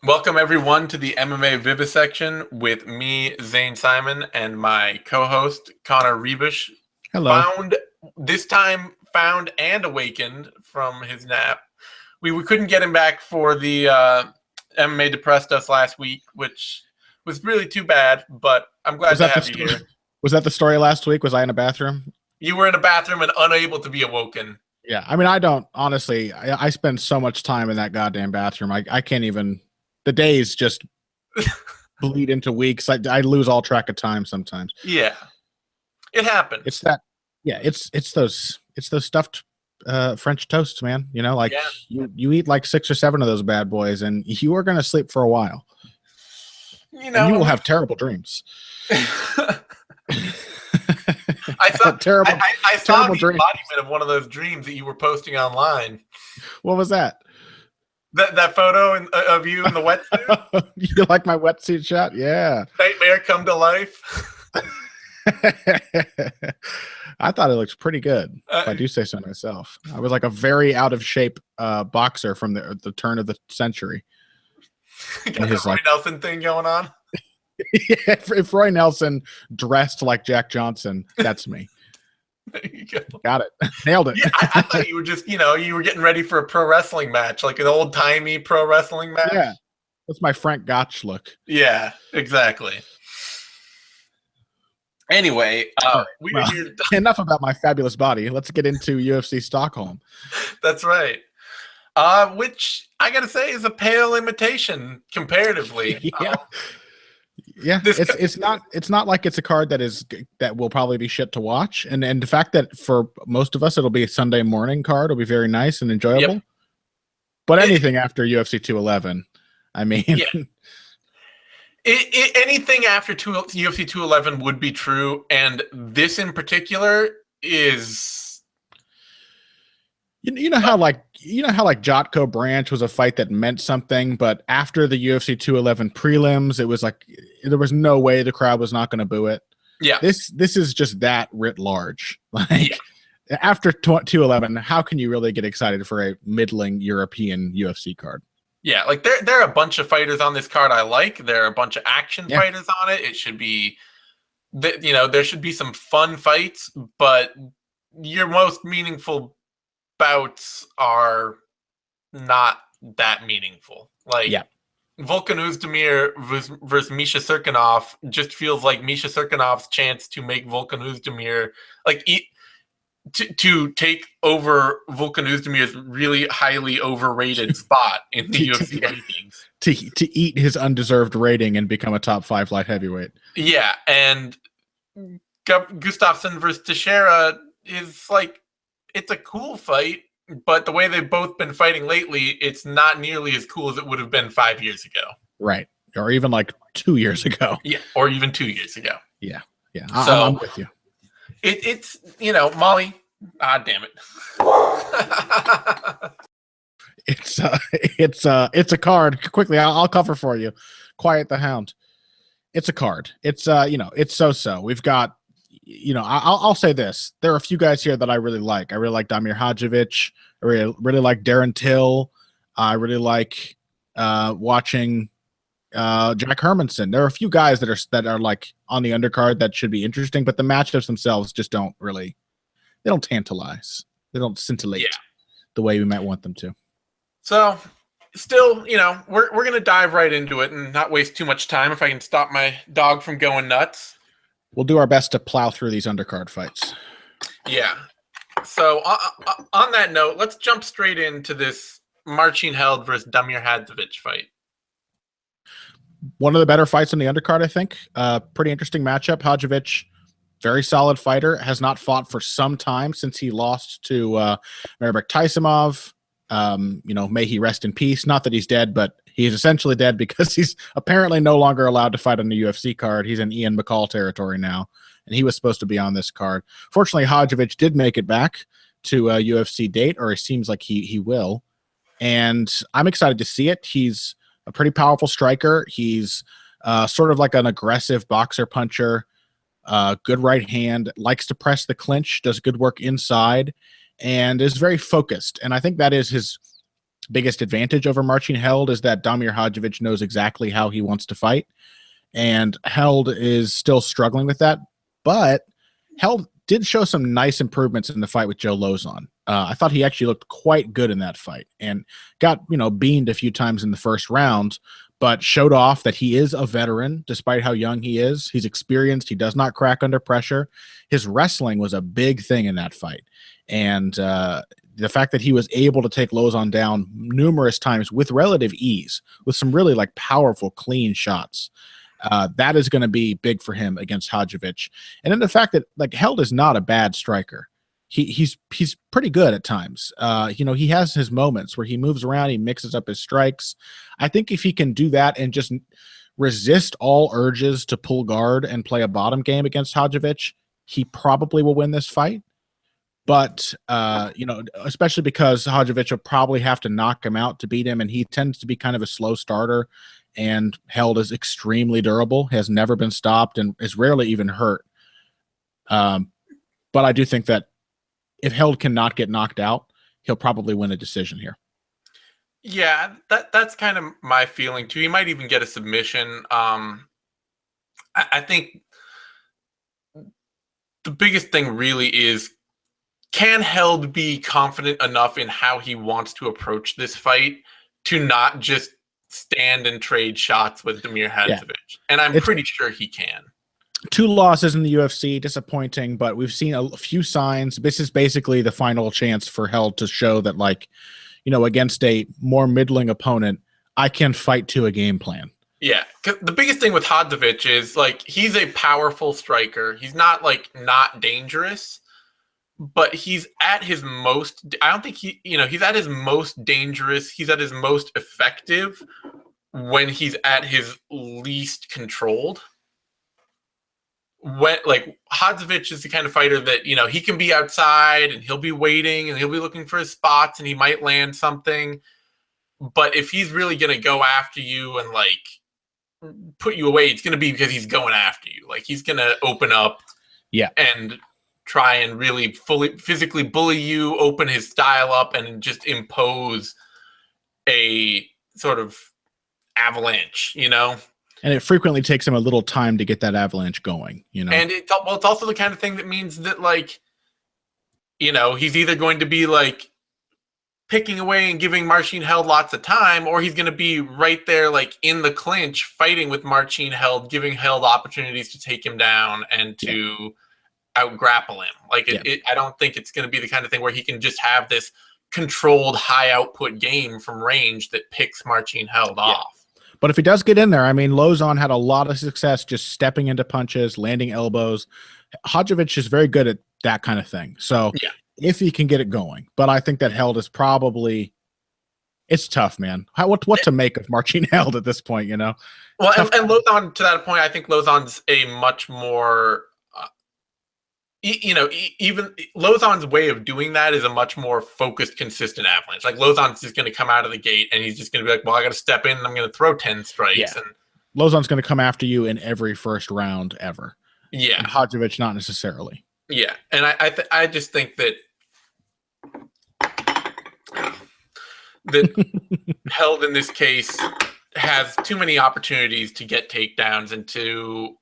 Welcome everyone to the MMA Vivisection with me, Zane Simon, and my co-host Connor Rebish. Hello. Found and awakened from his nap. We couldn't get him back for the MMA Depressed Us last week, which was really too bad. But I'm glad to have you here. Was that the story last week? Was I in a bathroom? You were in a bathroom and unable to be awoken. Yeah, I mean, I don't honestly. I spend so much time in that goddamn bathroom. I can't even. The days just bleed into weeks. I lose all track of time sometimes. Yeah, it happens. It's that. Yeah, it's those stuffed French toasts, man. You know, like you eat like 6 or 7 of those bad boys, and you are gonna sleep for a while. You know, and you will have terrible dreams. I saw the embodiment of one of those dreams that you were posting online. What was that? That photo of you in the wetsuit? You like my wetsuit shot? Yeah. Nightmare come to life. I thought it looked pretty good, if I do say so myself. I was like a very out of shape boxer from the turn of the century. Got the Roy Nelson thing going on. Yeah, if Roy Nelson dressed like Jack Johnson, that's me. There you go. Got it. Nailed it. Yeah, I thought you were just, you were getting ready for a pro wrestling match, like an old-timey pro wrestling match. Yeah. That's my Frank Gotch look. Yeah, exactly. Anyway, enough about my fabulous body. Let's get into UFC Stockholm. That's right. Which I gotta say is a pale imitation comparatively. Yeah. Yeah, it's not like it's a card that will probably be shit to watch, and the fact that for most of us it'll be a Sunday morning card will be very nice and enjoyable. Yep. But anything after UFC 211, I mean, anything after UFC 211 would be true, and this in particular is. You know how Jotko Branch was a fight that meant something, but after the UFC 211 prelims, it was like there was no way the crowd was not going to boo it. Yeah, this is just that writ large. Like after 211, how can you really get excited for a middling European UFC card? Yeah, like there are a bunch of fighters on this card I like. There are a bunch of action fighters on it. It should be, there should be some fun fights, but your most meaningful bouts are not that meaningful. Like Volkan Oezdemir versus Misha Cirkunov just feels like Misha Cirkunov's chance to make Volkan Oezdemir to take over Volkan Oezdemir's really highly overrated spot in the UFC rankings. To eat his undeserved rating and become a top 5 light heavyweight. Yeah, and Gustafsson versus Teixeira is like, it's a cool fight, but the way they've both been fighting lately, it's not nearly as cool as it would have been 5 years ago. Right. Or even like 2 years ago. Yeah. Or even 2 years ago. Yeah. Yeah. So, I'm with you. It's Molly. Damn it. It's a card. Quickly, I'll cover for you. Quiet the Hound. It's a card. It's it's so. We've got, I'll say this. There are a few guys here that I really like. I really like Damir Hadzovic. I really like Darren Till. I really like watching Jack Hermansson. There are a few guys that are like on the undercard that should be interesting, but the matchups themselves just don't tantalize. They don't scintillate the way we might want them to. So still, we're going to dive right into it and not waste too much time if I can stop my dog from going nuts. We'll do our best to plow through these undercard fights. Yeah. So on that note, let's jump straight into this Marcin Held versus Damir Hadzovic fight. One of the better fights on the undercard, I think. Pretty interesting matchup. Hadzovic, very solid fighter, has not fought for some time since he lost to Mairbek Taisimov. May he rest in peace. Not that he's dead, but he's essentially dead because he's apparently no longer allowed to fight on the UFC card. He's in Ian McCall territory now, and he was supposed to be on this card. Fortunately, Hadzovic did make it back to a UFC date, or it seems like he will, and I'm excited to see it. He's a pretty powerful striker. He's sort of like an aggressive boxer puncher, good right hand, likes to press the clinch, does good work inside, and is very focused. And I think that is his biggest advantage over Marcin Held is that Damir Hadzovic knows exactly how he wants to fight, and Held is still struggling with that. But Held did show some nice improvements in the fight with Joe Lozon. I thought he actually looked quite good in that fight and got, beamed a few times in the first round, but showed off that he is a veteran despite how young he is. He's experienced. He does not crack under pressure. His wrestling was a big thing in that fight. And the fact that he was able to take Lozon down numerous times with relative ease, with some really like powerful, clean shots, that is going to be big for him against Hadzovic. And then the fact that like Held is not a bad striker. He's pretty good at times. He has his moments where he moves around, he mixes up his strikes. I think if he can do that and just resist all urges to pull guard and play a bottom game against Hadzovic, he probably will win this fight. But especially because Hadzovic will probably have to knock him out to beat him, and he tends to be kind of a slow starter. And Held is extremely durable, has never been stopped, and is rarely even hurt. But I do think that if Held cannot get knocked out, he'll probably win a decision here. Yeah, that's kind of my feeling too. He might even get a submission. I think the biggest thing really is, can Held be confident enough in how he wants to approach this fight to not just stand and trade shots with Damir Hadzovic? Yeah. And I'm pretty sure he can. 2 losses in the UFC, disappointing, but we've seen a few signs. This is basically the final chance for Held to show that, like, against a more middling opponent, I can fight to a game plan. Yeah, 'cause the biggest thing with Hadzovic is, like, he's a powerful striker. He's not, like, not dangerous, but he's at his most, I don't think he's at his most dangerous. He's at his most effective when he's at his least controlled. When, like, Hadzovic is the kind of fighter that, he can be outside and he'll be waiting and he'll be looking for his spots and he might land something. But if he's really going to go after you and, like, put you away, it's going to be because he's going after you. Like, he's going to open up and try and really physically bully you, open his style up, and just impose a sort of avalanche, And it frequently takes him a little time to get that avalanche going, And it's also the kind of thing that means that, like, he's either going to be, like, picking away and giving Marcin Held lots of time, or he's going to be right there, like, in the clinch, fighting with Marcin Held, giving Held opportunities to take him down and to out-grapple him. Like, I don't think it's going to be the kind of thing where he can just have this controlled, high-output game from range that picks Marcin Held off. But if he does get in there, I mean, Lozon had a lot of success just stepping into punches, landing elbows. Hadzovic is very good at that kind of thing. So if he can get it going. But I think that Held is probably – it's tough, man. What to make of Marcin Held at this point, Well, and Lozon, to that point, I think Lozon's a much more even Lozon's way of doing that is a much more focused, consistent avalanche. Like, Lozon's just going to come out of the gate and he's just going to be like, well, I got to step in and I'm going to throw 10 strikes. Yeah. And Lozon's going to come after you in every first round ever. Yeah. And Hadzovic, not necessarily. Yeah. And I just think that Held in this case has too many opportunities to get takedowns and to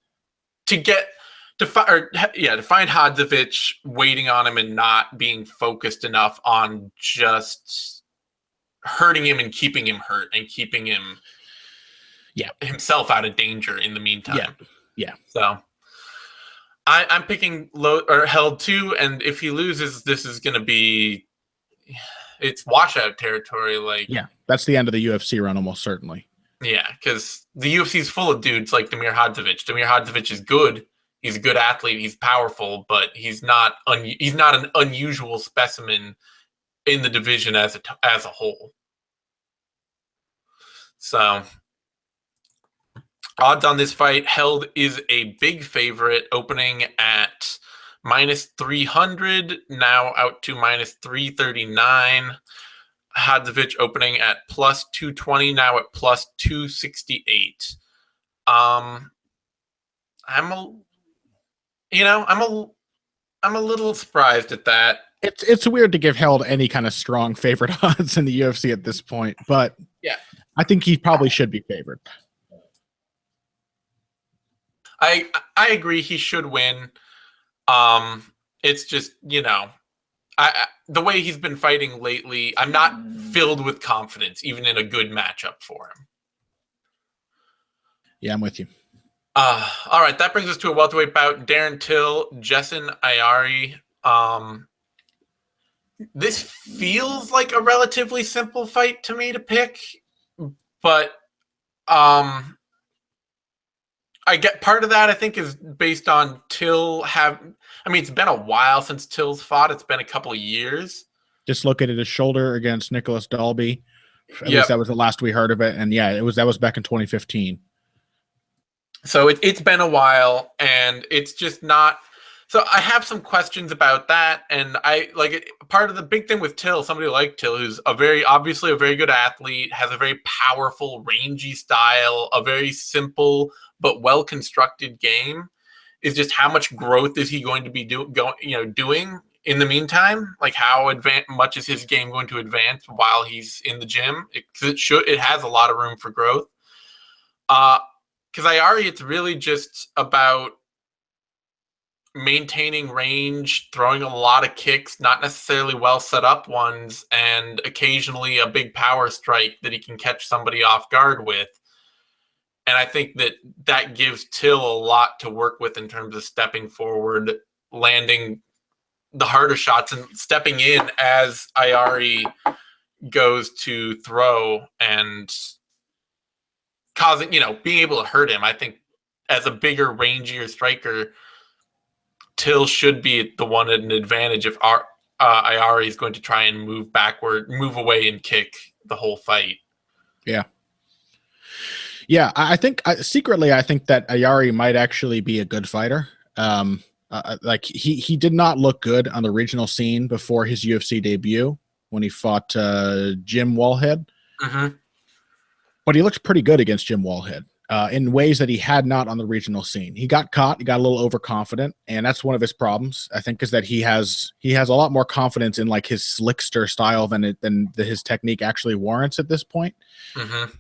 find Hadzovic waiting on him and not being focused enough on just hurting him and keeping him hurt and keeping him himself out of danger in the meantime. Yeah. So I'm picking Held too, and if he loses, this is going to be it's washout territory. Like, that's the end of the UFC run almost certainly. Yeah, because the UFC is full of dudes like Damir Hadzovic. Damir Hadzovic is good. He's a good athlete. He's powerful, but he's not an unusual specimen in the division as a whole. So, odds on this fight: Held is a big favorite, opening at -300, now out to -339. Hadzovic opening at +220, now at +268. I'm a little surprised at that. It's weird to give Held any kind of strong favorite odds in the UFC at this point, but yeah, I think he probably should be favored. I agree he should win. It's just, the way he's been fighting lately, I'm not filled with confidence, even in a good matchup for him. Yeah, I'm with you. All right, that brings us to a welterweight bout. Darren Till, Jason Ayari. This feels like a relatively simple fight to me to pick, but I get part of that, I think, is based on Till it's been a while since Till's fought. It's been a couple of years. Just look at it, his shoulder against Nicholas Dalby. At least that was the last we heard of it. And yeah, that was back in 2015. So it's been a while, and it's just not. So I have some questions about that, and part of the big thing with Till, somebody like Till, who's obviously a very good athlete, has a very powerful, rangy style, a very simple but well-constructed game, is just how much growth is he going to be doing in the meantime? Like, how much is his game going to advance while he's in the gym? It has a lot of room for growth. Because Ayari, it's really just about maintaining range, throwing a lot of kicks, not necessarily well set up ones, and occasionally a big power strike that he can catch somebody off guard with. And I think that gives Till a lot to work with in terms of stepping forward, landing the harder shots, and stepping in as Ayari goes to throw and causing, being able to hurt him. I think as a bigger, rangier striker, Till should be the one at an advantage if Ayari is going to try and move away and kick the whole fight. Yeah. Yeah, I think secretly I think that Ayari might actually be a good fighter. He did not look good on the regional scene before his UFC debut when he fought Jim Wallhead. Mm-hmm. But he looked pretty good against Jim Wallhead in ways that he had not on the regional scene. He got caught, he got a little overconfident, and that's one of his problems, I think, is that he has a lot more confidence in like his slickster style than his technique actually warrants at this point. Mm-hmm.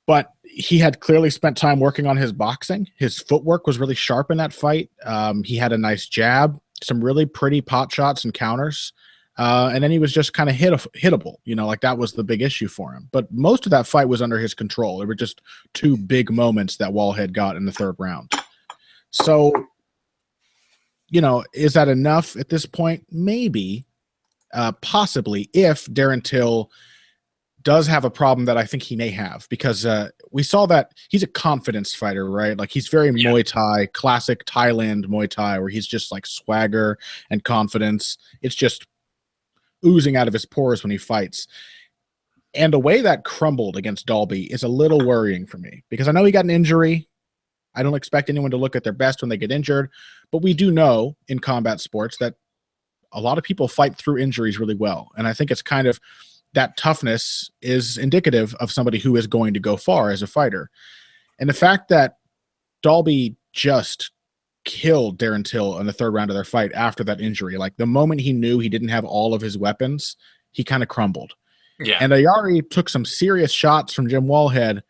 But he had clearly spent time working on his boxing. His footwork was really sharp in that fight. He had a nice jab, some really pretty pot shots and counters. And then he was just kind of hittable. That was the big issue for him. But most of that fight was under his control. There were just two big moments that Wallhead got in the third round. So, is that enough at this point? Maybe, possibly, if Darren Till does have a problem that I think he may have, because we saw that he's a confidence fighter, right? Like, he's very Muay Thai, classic Thailand Muay Thai, where he's just like swagger and confidence. It's just oozing out of his pores when he fights. And the way that crumbled against Dalby is a little worrying for me, because I know he got an injury. I don't expect anyone to look at their best when they get injured, but we do know in combat sports that a lot of people fight through injuries really well. And I think it's kind of that toughness is indicative of somebody who is going to go far as a fighter. And the fact that Dalby just killed Darren Till in the third round of their fight after that injury, like the moment he knew he didn't have all of his weapons, he kind of crumbled. Yeah. And Ayari took some serious shots from Jim Wallhead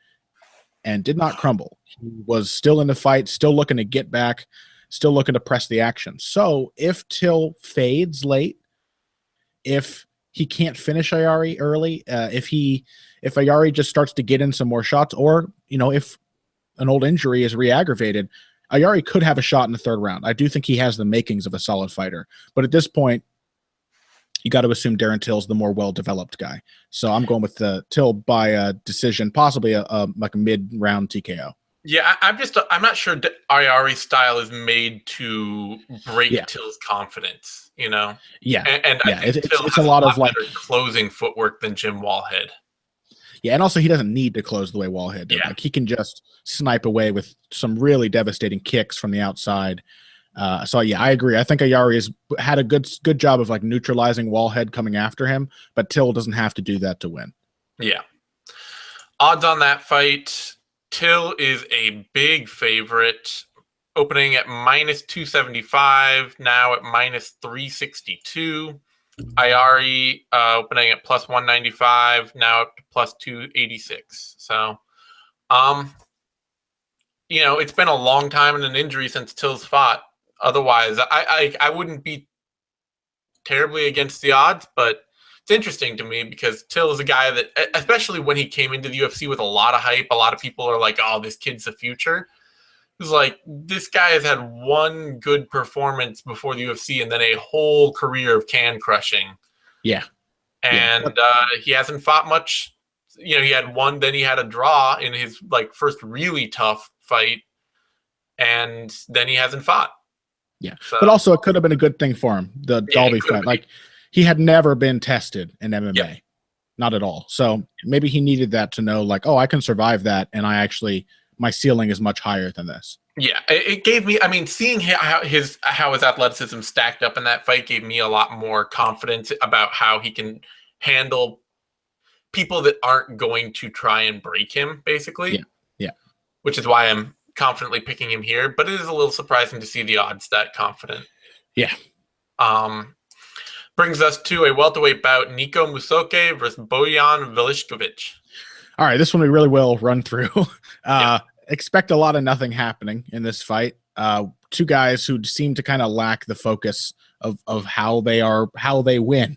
and did not crumble. He was still in the fight, still looking to get back, still looking to press the action. So if Till fades late, if he can't finish Ayari early, if Ayari just starts to get in some more shots, or, if an old injury is re-aggravated, Ayari could have a shot in the third round. I do think he has the makings of a solid fighter. But at this point, you got to assume Darren Till's the more well-developed guy. So I'm going with Till by a decision, possibly a mid-round TKO. Yeah, I'm not sure Ayari's style is made to break Till's confidence, Yeah. And I think Till has a lot of better closing footwork than Jim Wallhead. Yeah, and also he doesn't need to close the way Wallhead did. Yeah. Like, he can just snipe away with some really devastating kicks from the outside. So yeah, I agree. I think Ayari has had a good job of like neutralizing Wallhead coming after him, but Till doesn't have to do that to win. Yeah. Odds on that fight: Till is a big favorite, opening at minus 275, now at minus 362. Ayari opening at plus 195, now up to plus 286. So, it's been a long time and an injury since Till's fought. Otherwise, I wouldn't be terribly against the odds, but it's interesting to me because Till is a guy that, especially when he came into the UFC with a lot of hype, a lot of people are like, oh, this kid's the future. It's like, this guy has had one good performance before the UFC and then a whole career of can crushing. Yeah. And he hasn't fought much. He had one, then he had a draw in his first really tough fight, and then he hasn't fought. Yeah. So, but also it could have been a good thing for him, the Dalby fight. He had never been tested in MMA. Yep. Not at all. So maybe he needed that to know, I can survive that, and my ceiling is much higher than this. Yeah, it gave me, seeing how his athleticism stacked up in that fight gave me a lot more confidence about how he can handle people that aren't going to try and break him, basically. Yeah. Which is why I'm confidently picking him here, but it is a little surprising to see the odds that confident. Yeah. Brings us to a welterweight bout, Nico Musoke versus Bojan Velishkovic. All right, this one we really will run through. Expect a lot of nothing happening in this fight. Two guys who seem to kind of lack the focus of how they win.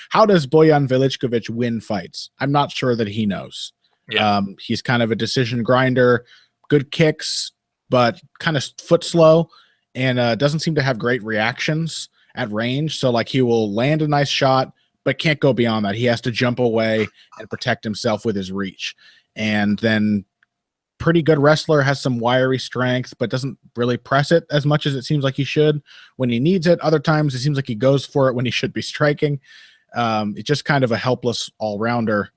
How does Bojan Velishkovic win fights? I'm not sure that he knows. Yeah. He's kind of a decision grinder, good kicks, but kind of foot slow, and doesn't seem to have great reactions at range. So he will land a nice shot, but can't go beyond that. He has to jump away and protect himself with his reach. And then pretty good wrestler, has some wiry strength, but doesn't really press it as much as it seems like he should when he needs it. Other times it seems like he goes for it when he should be striking. It's just kind of a helpless all-rounder,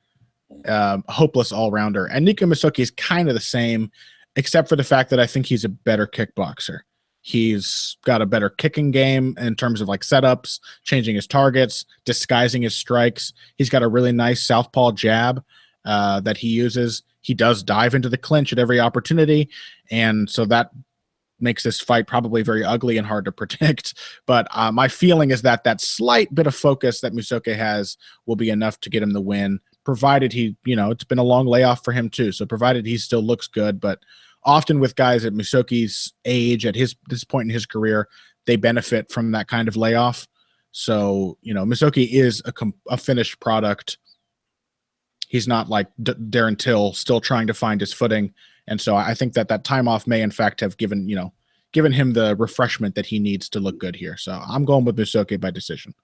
hopeless all-rounder. And Nico Musoke is kind of the same, except for the fact that I think he's a better kickboxer. He's got a better kicking game in terms of setups, changing his targets, disguising his strikes. He's got a really nice southpaw jab that he uses. He does dive into the clinch at every opportunity, and so that makes this fight probably very ugly and hard to predict. But my feeling is that slight bit of focus that Musoke has will be enough to get him the win, provided he, it's been a long layoff for him too, so provided he still looks good. But often with guys at Musoke's age, at this point in his career, they benefit from that kind of layoff. So, Musoke is a finished product. He's not like Darren Till, still trying to find his footing. And so I think that time off may, in fact, have given him the refreshment that he needs to look good here. So I'm going with Musoke by decision.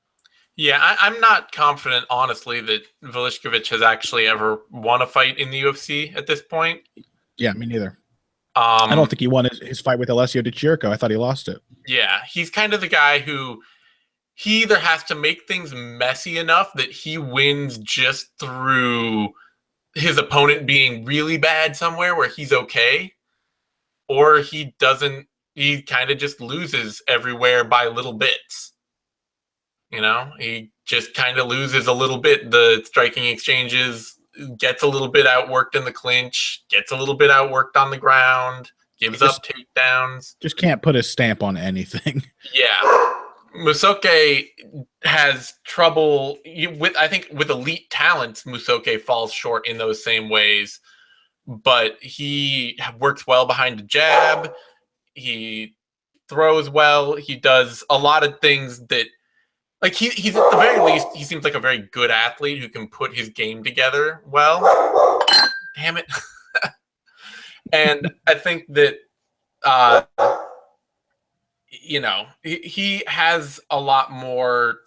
Yeah, I'm not confident, honestly, that Velishkovic has actually ever won a fight in the UFC at this point. Yeah, me neither. I don't think he won his fight with Alessio Di Chirico. I thought he lost it. Yeah, he's kind of the guy who he either has to make things messy enough that he wins just through his opponent being really bad somewhere where he's okay, or he doesn't. He kind of just loses everywhere by little bits. He just kind of loses a little bit. The striking exchanges, gets a little bit outworked in the clinch, gets a little bit outworked on the ground, gives up takedowns. Just can't put his stamp on anything. Yeah. Musoke has trouble I think with elite talents. Musoke falls short in those same ways, but he works well behind the jab. He throws well. He does a lot of things that, he's at the very least, he seems like a very good athlete who can put his game together well. Damn it. And I think that, he has a lot more,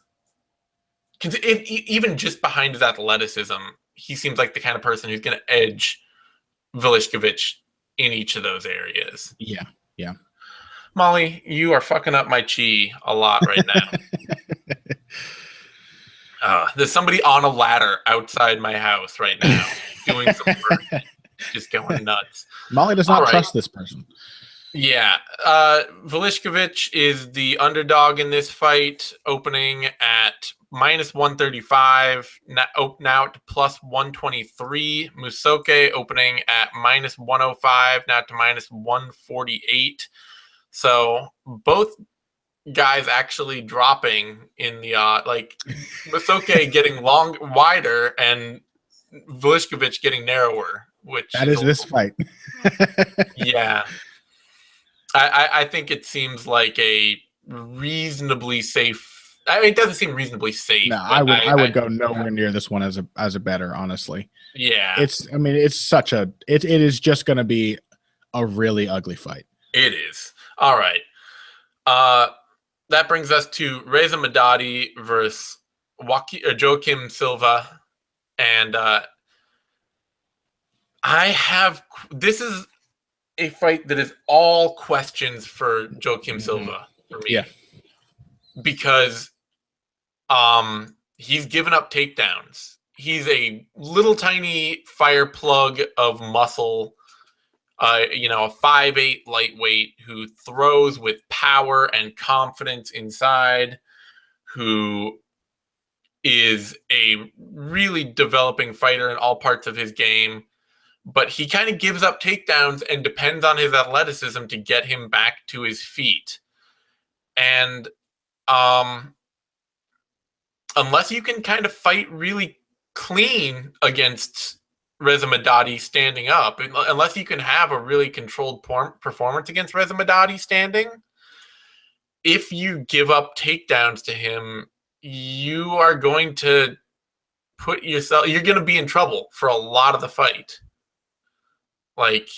even just behind his athleticism, he seems like the kind of person who's going to edge Velishkovic in each of those areas. Yeah. Molly, you are fucking up my chi a lot right now. There's somebody on a ladder outside my house right now doing some work, just going nuts. Molly does not trust this person. Yeah. Velishkovic is the underdog in this fight, opening at minus 135, now to plus 123. Musoke opening at minus 105, now to minus 148. So both guys actually dropping in the like Musoke getting wider and Velishkovic getting narrower, which that is this fight. Yeah. I think it seems like a reasonably safe. I mean, it doesn't seem reasonably safe. No, I would go nowhere near this one as a better, honestly. Yeah. It's such a it is just going to be a really ugly fight. It is. All right. That brings us to Reza Madadi versus Joaquim Silva, and this is a fight that is all questions for Joaquim Silva for me. Yeah. Because he's given up takedowns. He's a little tiny fire plug of muscle, a 5'8" lightweight who throws with power and confidence inside, who is a really developing fighter in all parts of his game. But he kind of gives up takedowns and depends on his athleticism to get him back to his feet. And unless you can kind of fight really clean against Reza Madadi standing up, unless you can have a really controlled performance against Reza Madadi standing, if you give up takedowns to him, you are going to you're going to be in trouble for a lot of the fight. Like,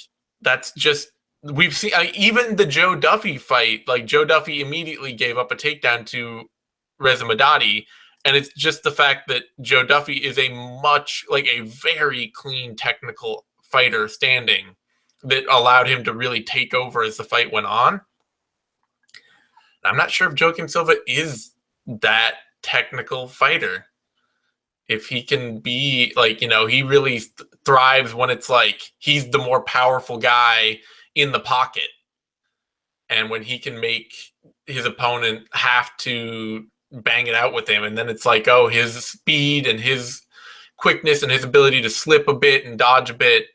that's just, we've seen, even the Joe Duffy fight, like Joe Duffy immediately gave up a takedown to Reza Madadi. And it's just the fact that Joe Duffy is a very clean technical fighter standing that allowed him to really take over as the fight went on. I'm not sure if Joaquim Silva is that technical fighter. If he can be he really thrives when it's like he's the more powerful guy in the pocket. And when he can make his opponent have to bang it out with him, and then it's like, oh, his speed and his quickness and his ability to slip a bit and dodge a bit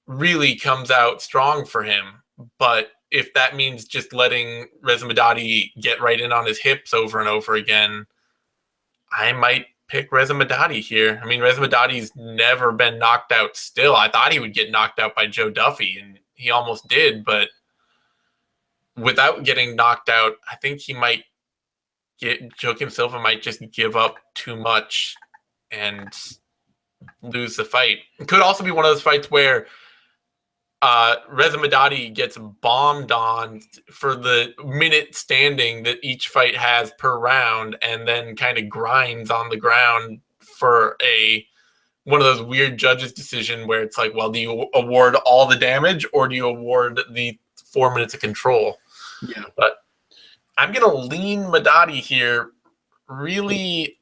really comes out strong for him. But if that means just letting Reza Madadi get right in on his hips over and over again, I might pick Reza Madadi here. I mean, Reza Madadi's never been knocked out still. I thought he would get knocked out by Joe Duffy, and he almost did, but without getting knocked out, I think Joaquim Silva might just give up too much and lose the fight. It could also be one of those fights where Reza Madadi gets bombed on for the minute standing that each fight has per round, and then kind of grinds on the ground for one of those weird judges' decision where it's like, well, do you award all the damage or do you award the 4 minutes of control? Yeah. But I'm going to lean Madadi here really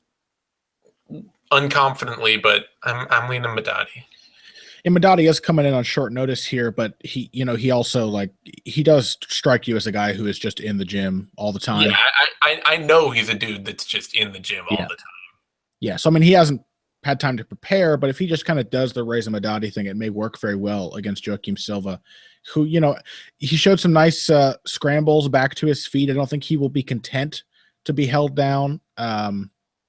unconfidently, but I'm leaning Madadi. And Madadi is coming in on short notice here, but he also he does strike you as a guy who is just in the gym all the time. Yeah, I know he's a dude that's just in the gym all the time. Yeah, so I mean, he hasn't had time to prepare, but if he just kind of does the Reza Madadi thing, it may work very well against Joaquim Silva, who, he showed some nice scrambles back to his feet. I don't think he will be content to be held down.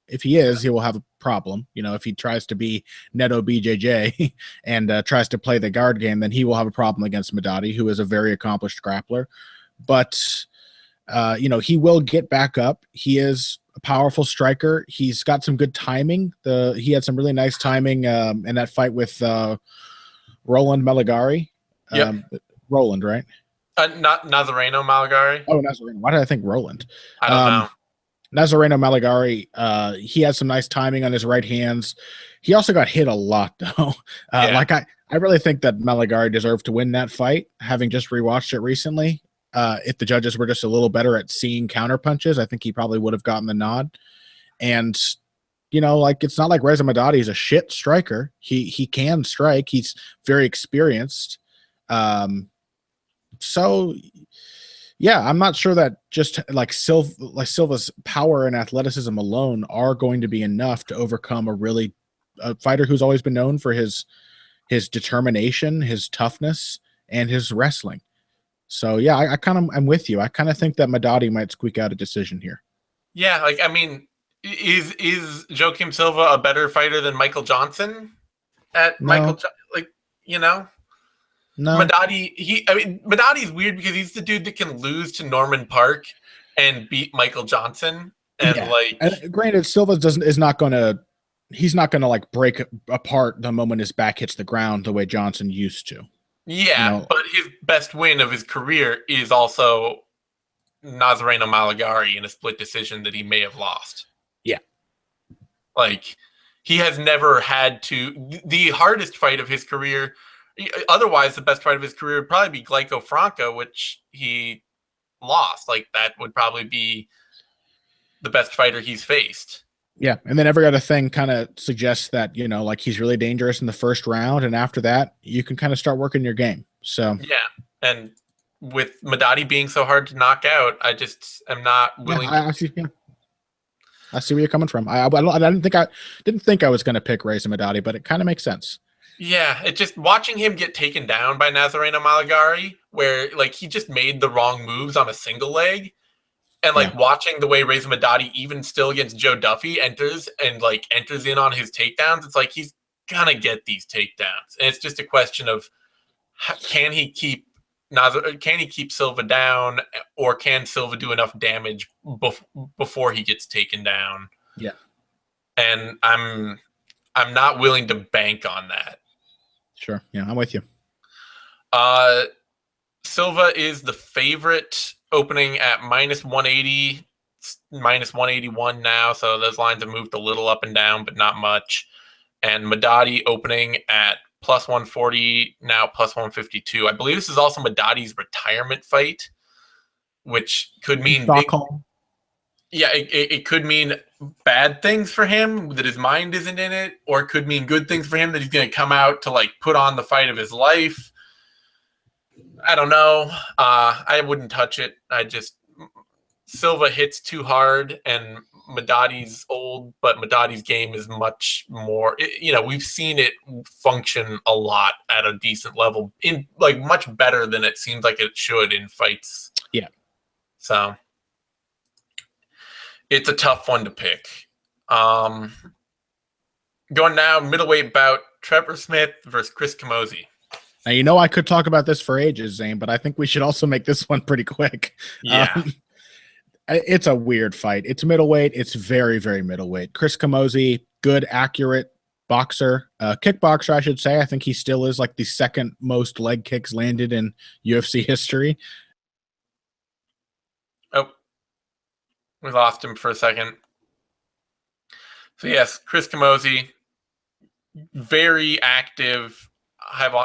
If he is, he will have a problem. If he tries to be Neto BJJ and tries to play the guard game, then he will have a problem against Madadi, who is a very accomplished grappler. But, he will get back up. He is a powerful striker. He's got some good timing. He had some really nice timing in that fight with Roland Meligari. Yep. Roland, right? Not Nazareno Meligari. Oh, Nazareno. Why did I think Roland? I don't know. Nazareno Meligari, he had some nice timing on his right hands. He also got hit a lot, though. I really think that Meligari deserved to win that fight, having just rewatched it recently. If the judges were just a little better at seeing counter punches, I think he probably would have gotten the nod. And, it's not like Reza Madadi is a shit striker. He can strike. He's very experienced. So, yeah, I'm not sure that just Silva's power and athleticism alone are going to be enough to overcome a fighter who's always been known for his determination, his toughness, and his wrestling. So yeah, I'm with you. I kind of think that Madadi might squeak out a decision here. Yeah, like I mean, is Joaquim Silva a better fighter than Michael Johnson? No. Like, you know, No. Madadi's weird because he's the dude that can lose to Norman Park and beat Michael Johnson. And and granted, Silva is not going to. He's not going to like break apart the moment his back hits the ground the way Johnson used to. Yeah, but his best win of his career is also Nazareno Malagari in a split decision that he may have lost. Yeah. Like, he has never had to. The hardest fight of his career, otherwise, the best fight of his career would probably be Glyco Franca, which he lost. Like, that would probably be the best fighter he's faced. Yeah, and then every other thing kind of suggests that, you know, like he's really dangerous in the first round, and after that, you can kind of start working your game. So yeah, and with Madadi being so hard to knock out, I just am not willing. I see where you're coming from. I didn't think I was going to pick Reza Madadi, but it kind of makes sense. Yeah, it just watching him get taken down by Nazareno Malagari, where like he just made the wrong moves on a single leg. And like watching the way Reza Madadi, even still against Joe Duffy, enters in on his takedowns, it's like he's gonna get these takedowns, and it's just a question of can he keep Silva down, or can Silva do enough damage before he gets taken down? Yeah, and I'm not willing to bank on that. Sure, yeah, I'm with you. Silva is the favorite, opening at -180, -181 now, so those lines have moved a little up and down, but not much. And Madadi opening at +140, now +152. I believe this is also Madadi's retirement fight, which could mean Stockholm. It could mean bad things for him, that his mind isn't in it, or it could mean good things for him, that he's going to come out to like put on the fight of his life. I don't know. I wouldn't touch it. Silva hits too hard, and Madadi's old, but Madadi's game is much more. We've seen it function a lot at a decent level, in like much better than it seems like it should in fights. Yeah. So it's a tough one to pick. Going now, middleweight bout: Trevor Smith versus Chris Camozzi. Now, I could talk about this for ages, Zane, but I think we should also make this one pretty quick. Yeah. It's a weird fight. It's middleweight. It's very, very middleweight. Chris Camozzi, good, accurate boxer, kickboxer, I should say. I think he still is like the second most leg kicks landed in UFC history. Oh, we lost him for a second. So yes, Chris Camozzi, very active.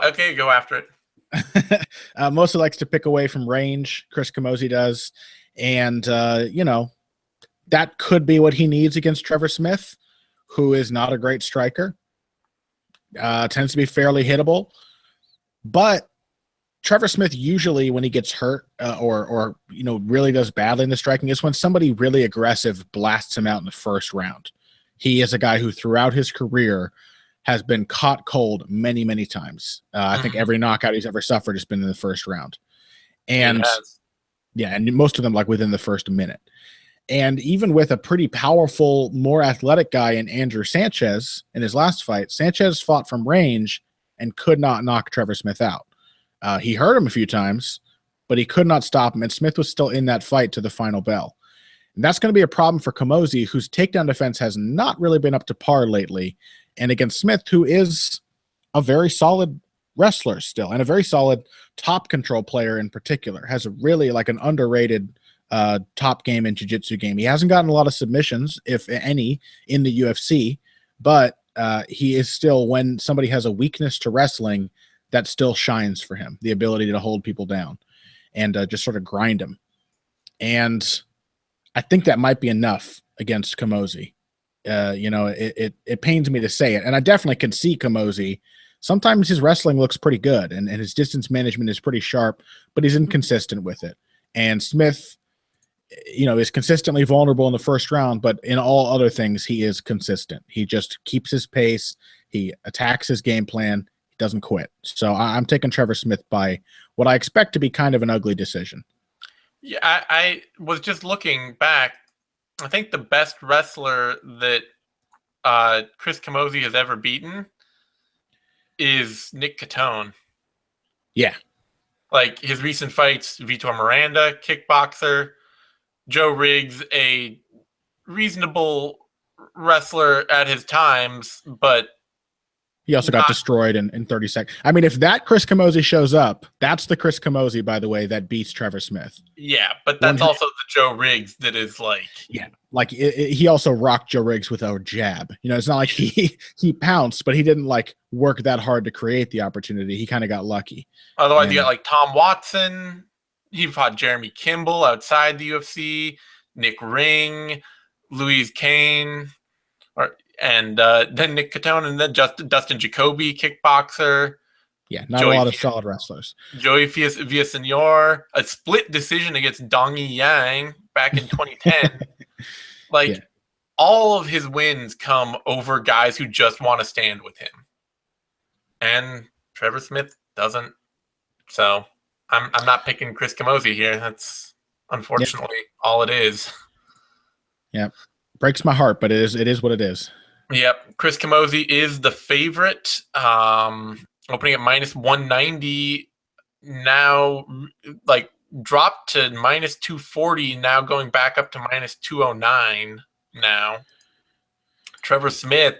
Okay, go after it. Mostly likes to pick away from range. Chris Camozzi does. And, that could be what he needs against Trevor Smith, who is not a great striker. Tends to be fairly hittable. But Trevor Smith usually, when he gets hurt or really does badly in the striking, is when somebody really aggressive blasts him out in the first round. He is a guy who throughout his career has been caught cold many, many times. I think every knockout he's ever suffered has been in the first round. And and most of them like within the first minute. And even with a pretty powerful, more athletic guy in Andrew Sanchez in his last fight, Sanchez fought from range and could not knock Trevor Smith out. He hurt him a few times, but he could not stop him, and Smith was still in that fight to the final bell. And that's going to be a problem for Camozzi, whose takedown defense has not really been up to par lately. And against Smith, who is a very solid wrestler still, and a very solid top control player in particular, has a really like an underrated top game and jiu-jitsu game. He hasn't gotten a lot of submissions, if any, in the UFC, but he is still, when somebody has a weakness to wrestling, that still shines for him, the ability to hold people down and just sort of grind them. And I think that might be enough against Camozzi. It pains me to say it, and I definitely can see Camozzi. Sometimes his wrestling looks pretty good, and his distance management is pretty sharp, but he's inconsistent with it. And Smith, is consistently vulnerable in the first round, but in all other things, he is consistent. He just keeps his pace. He attacks his game plan. He doesn't quit. So I'm taking Trevor Smith by what I expect to be kind of an ugly decision. Yeah, I was just looking back. I think the best wrestler that Chris Camozzi has ever beaten is Nick Catone. Yeah. Like his recent fights, Vitor Miranda, kickboxer, Joe Riggs, a reasonable wrestler at his times, but he also got destroyed in 30 seconds. I mean, if that Chris Camozzi shows up, that's the Chris Camozzi, by the way, that beats Trevor Smith. Yeah, but that's also the Joe Riggs that is like... Yeah, like he also rocked Joe Riggs with a jab. You know, it's not like he pounced, but he didn't like work that hard to create the opportunity. He kind of got lucky. Otherwise, you got like Tom Watson. He fought Jeremy Kimball outside the UFC, Nick Ring, Louise Kane, and then Nick Catone, and then Dustin Jacoby, kickboxer. Yeah, not a lot of solid wrestlers. Joey Villasenor, a split decision against Dongi Yang back in 2010. All of his wins come over guys who just want to stand with him. And Trevor Smith doesn't. So I'm not picking Chris Camozzi here. That's unfortunately all it is. Yeah. Breaks my heart, but it is what it is. Yep. Chris Camozzi is the favorite. Opening at minus 190, now like dropped to minus 240, now going back up to minus 209 now. Trevor Smith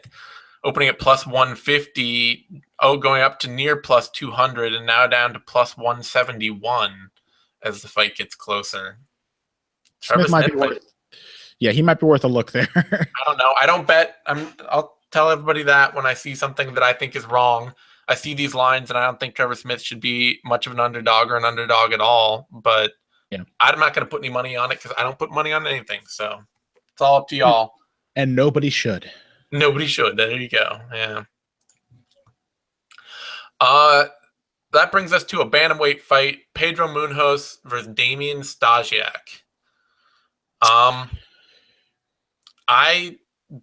opening at plus 150, going up to near plus 200, and now down to plus 171 as the fight gets closer. Smith might be worth, yeah, he might be worth a look there. I don't know. I don't bet. I'll tell everybody that when I see something that I think is wrong. I see these lines, and I don't think Trevor Smith should be much of an underdog or an underdog at all. But I'm not going to put any money on it because I don't put money on anything. So it's all up to y'all. And nobody should. Nobody should. There you go. Yeah. That brings us to a bantamweight fight: Pedro Munhoz versus Damian Stasiak.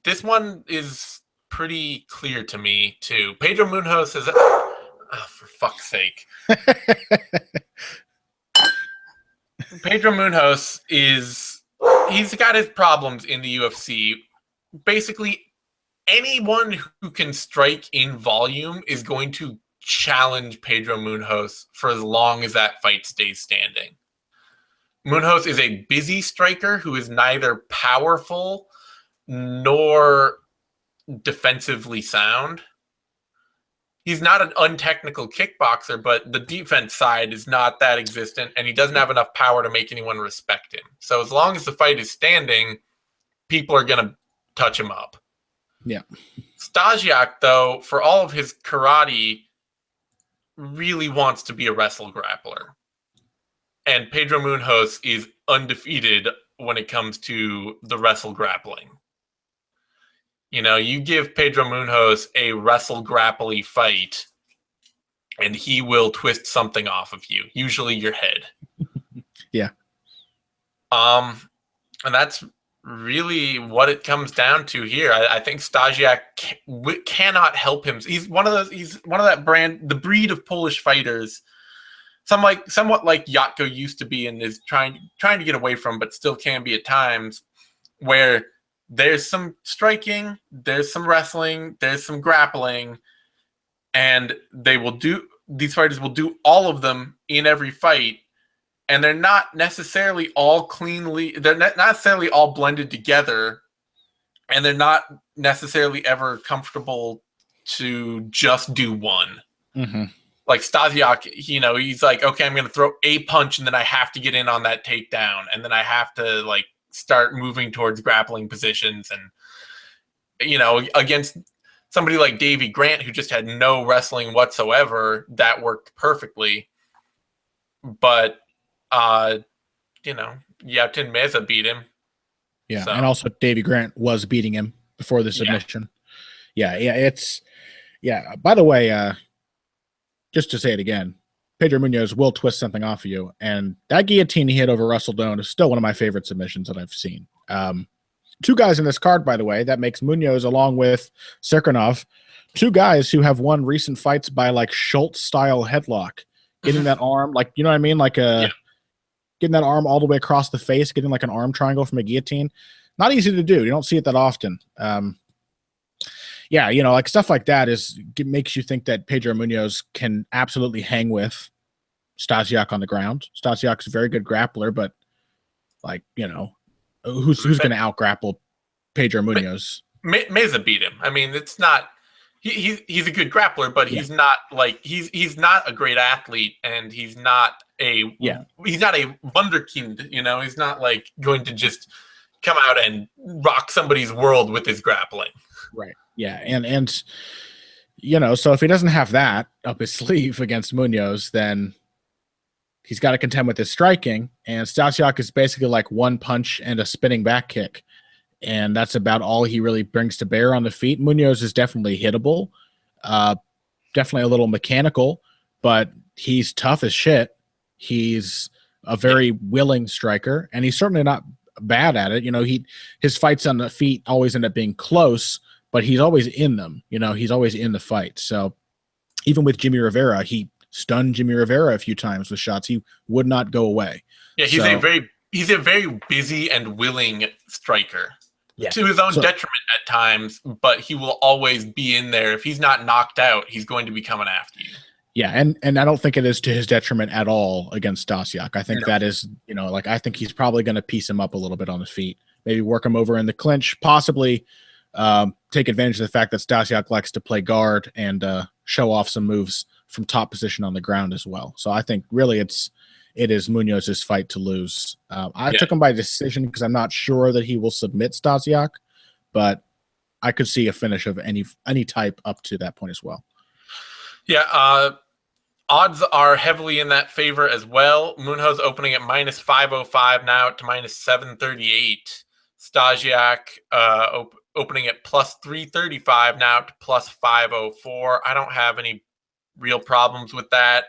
This one is pretty clear to me too. Pedro Munhoz is for fuck's sake. Pedro Munhoz he's got his problems in the UFC. Basically, anyone who can strike in volume is going to challenge Pedro Munhoz for as long as that fight stays standing. Munhoz is a busy striker who is neither powerful nor defensively sound. He's not an untechnical kickboxer, but the defense side is not that existent, and he doesn't have enough power to make anyone respect him. So as long as the fight is standing, people are going to touch him up. Yeah. Stasiak, though, for all of his karate, really wants to be a wrestle grappler. And Pedro Munhoz is undefeated when it comes to the wrestle grappling. You know, you give Pedro Munhoz a wrestle grapple-y fight, and he will twist something off of you, usually your head. Yeah. And that's really what it comes down to here. I think Stasiak cannot help him. He's one of that brand, the breed of Polish fighters, somewhat like Yatko used to be, and is trying to get away from, but still can be at times, where there's some striking, there's some wrestling, there's some grappling, and these fighters will do all of them in every fight, and they're not necessarily all they're not necessarily all blended together, and they're not necessarily ever comfortable to just do one. Mm-hmm. Like Stasiak, he's like, okay, I'm going to throw a punch, and then I have to get in on that takedown, and then I have to like start moving towards grappling positions. And, against somebody like Davey Grant, who just had no wrestling whatsoever, that worked perfectly. But, Yautin Meza beat him. Yeah, so. And also Davey Grant was beating him before the submission. Yeah. By the way, just to say it again, Pedro Munhoz will twist something off of you, and that guillotine he hit over Russell Doan is still one of my favorite submissions that I've seen. Two guys in this card, by the way, that makes Munhoz, along with Cirkunov, two guys who have won recent fights by like Schultz style headlock, getting that arm, like, you know what I mean? Like getting that arm all the way across the face, getting like an arm triangle from a guillotine. Not easy to do. You don't see it that often. Yeah, like stuff like that makes you think that Pedro Munhoz can absolutely hang with Stasiak on the ground. Stasiak's a very good grappler, but like, who's going to out grapple Pedro Munhoz? Meza beat him. I mean, it's not. He's a good grappler, but he's not like he's not a great athlete, and he's not a wunderkind. He's not like going to just come out and rock somebody's world with his grappling. Right. Yeah, and so if he doesn't have that up his sleeve against Munhoz, then he's got to contend with his striking, and Stasiak is basically like one punch and a spinning back kick. And that's about all he really brings to bear on the feet. Munhoz is definitely hittable, definitely a little mechanical, but he's tough as shit. He's a very willing striker, and he's certainly not bad at it. His fights on the feet always end up being close, but he's always in them. He's always in the fight. So even with Jimmy Rivera, he stunned Jimmy Rivera a few times with shots. He would not go away. Yeah, he's a very busy and willing striker. Yeah. To his own detriment at times, but he will always be in there. If he's not knocked out, he's going to be coming after you. Yeah, and I don't think it is to his detriment at all against Stasiak. I think that is, I think he's probably going to piece him up a little bit on the feet, maybe work him over in the clinch, possibly take advantage of the fact that Stasiak likes to play guard and show off some moves from top position on the ground as well. So I think really it is Munhoz's fight to lose. I took him by decision because I'm not sure that he will submit Stasiak, but I could see a finish of any type up to that point as well. Yeah, odds are heavily in that favor as well. Munhoz opening at -505 now to -738. Stasiak opening at +335 now to +504. I don't have any real problems with that.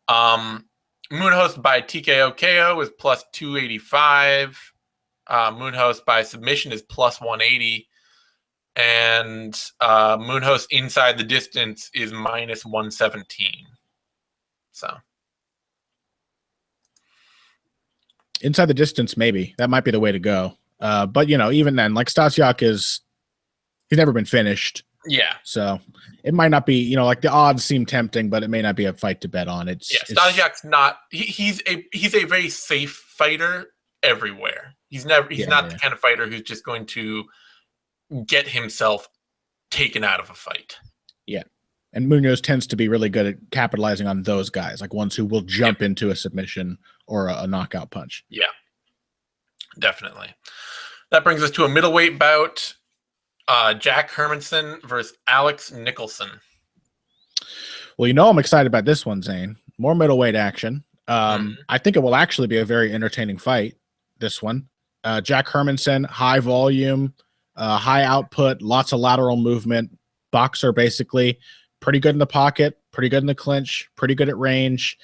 Munhoz by TKO KO is +285. Munhoz by submission is +180. And Munhoz inside the distance is -117. So inside the distance, maybe that might be the way to go. But even then, like Stasiak he's never been finished. Yeah. So it might not be, like the odds seem tempting, but it may not be a fight to bet on. Stasiak's not. He's a very safe fighter everywhere. He's not the kind of fighter who's just going to get himself taken out of a fight. Yeah. And Munhoz tends to be really good at capitalizing on those guys, like ones who will jump into a submission or a knockout punch. Yeah, definitely. That brings us to a middleweight bout. Jack Hermansson versus Alex Nicholson. Well, I'm excited about this one, Zane. More middleweight action. I think it will actually be a very entertaining fight, this one. Jack Hermansson, high volume, high output, lots of lateral movement. Boxer, basically. Pretty good in the pocket, pretty good in the clinch, pretty good at range.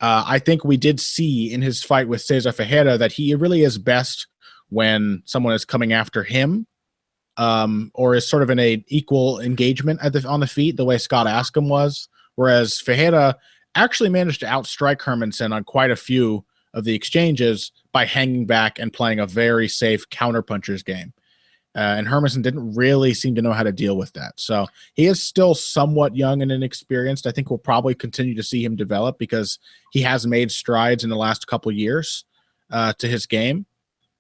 I think we did see in his fight with Cesar Ferreira that he really is best when someone is coming after him. Or is sort of in a equal engagement on the feet, the way Scott Askham was, whereas Ferreira actually managed to outstrike Hermansson on quite a few of the exchanges by hanging back and playing a very safe counterpuncher's game. And Hermansson didn't really seem to know how to deal with that. So he is still somewhat young and inexperienced. I think we'll probably continue to see him develop because he has made strides in the last couple of years to his game.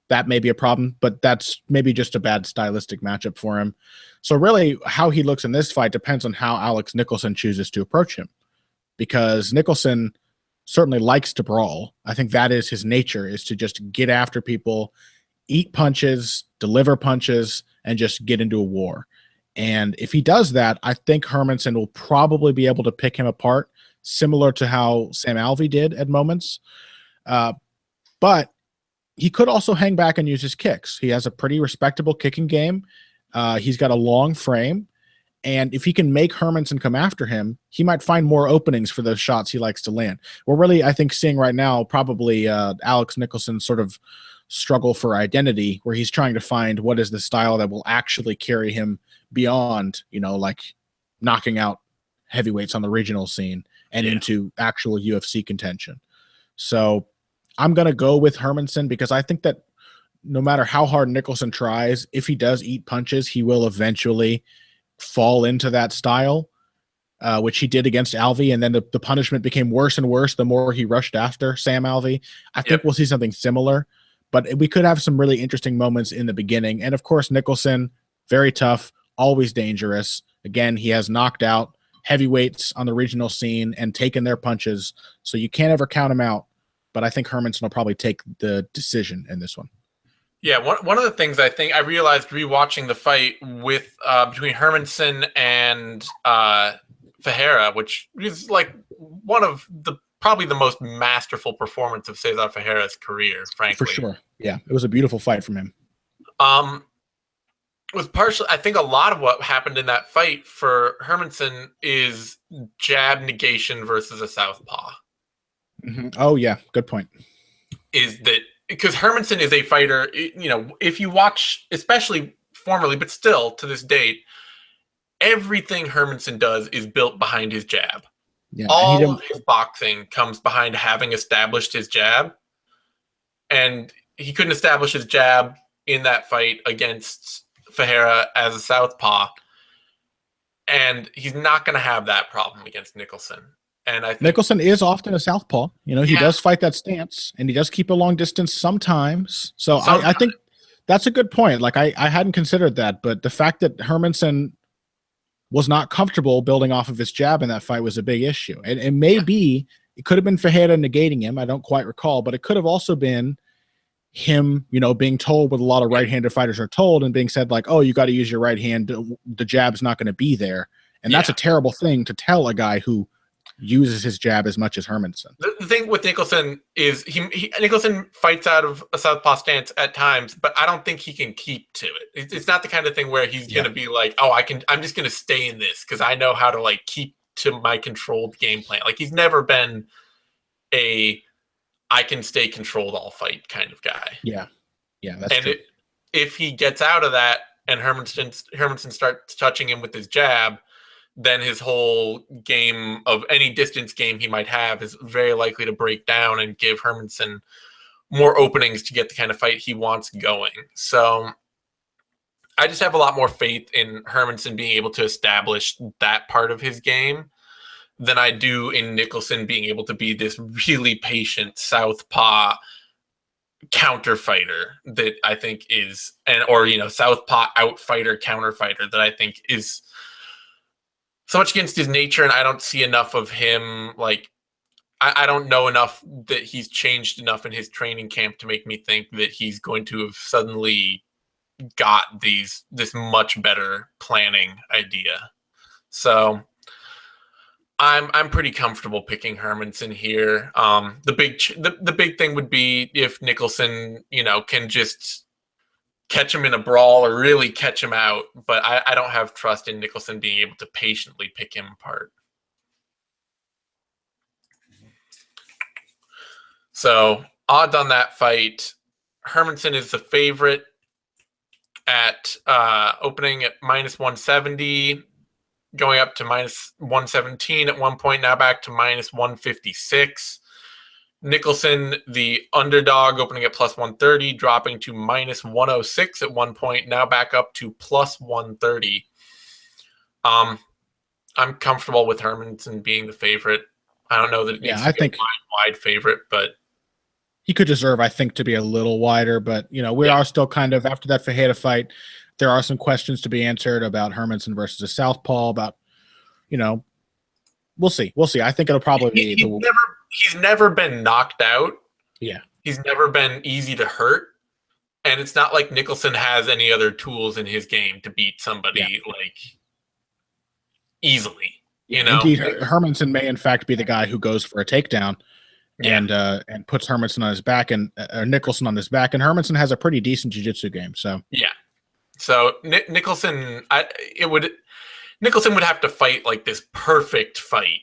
That may be a problem, but that's maybe just a bad stylistic matchup for him. So really how he looks in this fight depends on how Alex Nicholson chooses to approach him, because Nicholson certainly likes to brawl. I think that is his nature, is to just get after people, eat punches, deliver punches, and just get into a war. And if he does that, I think Hermansson will probably be able to pick him apart, similar to how Sam Alvey did at moments. But he could also hang back and use his kicks. He has a pretty respectable kicking game. He's got a long frame. And if he can make Hermansson come after him, he might find more openings for those shots he likes to land. We're really, I think, seeing right now probably Alex Nicholson sort of struggle for identity, where he's trying to find what is the style that will actually carry him beyond, knocking out heavyweights on the regional scene and into actual UFC contention. So I'm going to go with Hermansson because I think that no matter how hard Nicholson tries, if he does eat punches, he will eventually fall into that style, which he did against Alvey. And then the punishment became worse and worse the more he rushed after Sam Alvey. I think we'll see something similar, but we could have some really interesting moments in the beginning. And of course, Nicholson, very tough, always dangerous. Again, he has knocked out heavyweights on the regional scene and taken their punches, so you can't ever count him out. But I think Hermansson will probably take the decision in this one. Yeah, one of the things I think I realized rewatching the fight with between Hermansson and Teixeira, which is like one of the probably the most masterful performance of Cesar Ferreira's career, frankly. For sure. Yeah, it was a beautiful fight from him. Was partially, I think a lot of what happened in that fight for Hermansson is jab negation versus a southpaw. Mm-hmm. Oh, yeah. Good point. Is that because Hermansson is a fighter, you know, if you watch, especially formerly, but still to this date, everything Hermansson does is built behind his jab. Yeah, all of his boxing comes behind having established his jab. And he couldn't establish his jab in that fight against Teixeira as a southpaw, and he's not going to have that problem against Nicholson. And I think Nicholson is often a southpaw. You know, he does fight that stance, and he does keep a long distance sometimes. So I think that's a good point. Like I hadn't considered that, but the fact that Hermansson was not comfortable building off of his jab in that fight was a big issue. And it may be, it could have been Teixeira negating him. I don't quite recall, but it could have also been him, you know, being told what a lot of right-handed fighters are told and being said like, oh, you got to use your right hand. The jab's not going to be there. And that's a terrible thing to tell a guy who uses his jab as much as Hermansson. The thing with Nicholson is Nicholson fights out of a southpaw stance at times, but I don't think he can keep to it. It's not the kind of thing where he's going to be like, oh, I'm just going to stay in this because I know how to like keep to my controlled game plan. Like he's never been I can stay controlled all fight kind of guy. Yeah. Yeah, that's true. If he gets out of that and Hermansson starts touching him with his jab, then his whole game of any distance game he might have is very likely to break down and give Hermansson more openings to get the kind of fight he wants going. So I just have a lot more faith in Hermansson being able to establish that part of his game than I do in Nicholson being able to be this really patient southpaw counter fighter that I think is, or southpaw out fighter counter fighter that I think is so much against his nature, and I don't see enough of him. Like I don't know enough that he's changed enough in his training camp to make me think that he's going to have suddenly got this much better planning idea. So I'm pretty comfortable picking Hermansson here. The big thing would be if Nicholson, can just catch him in a brawl or really catch him out. But I don't have trust in Nicholson being able to patiently pick him apart. So odds on that fight, Hermansson is the favorite at opening at -170. Going up to -117 at one point, now back to -156. Nicholson, the underdog, opening at +130, dropping to -106 at one point, now back up to +130. I'm comfortable with Hermansson being the favorite. I don't know that it needs to be a wide favorite, but he could deserve, I think, to be a little wider. But we are still kind of after that Teixeira fight. There are some questions to be answered about Hermansson versus a southpaw. About, we'll see. We'll see. I think it'll probably be. He's never been knocked out. Yeah, he's never been easy to hurt, and it's not like Nicholson has any other tools in his game to beat somebody like easily. Indeed, Hermansson may in fact be the guy who goes for a takedown. And puts Hermansson on his back and Nicholson on his back, and Hermansson has a pretty decent jiu-jitsu game. So so Nicholson would have to fight like this perfect fight,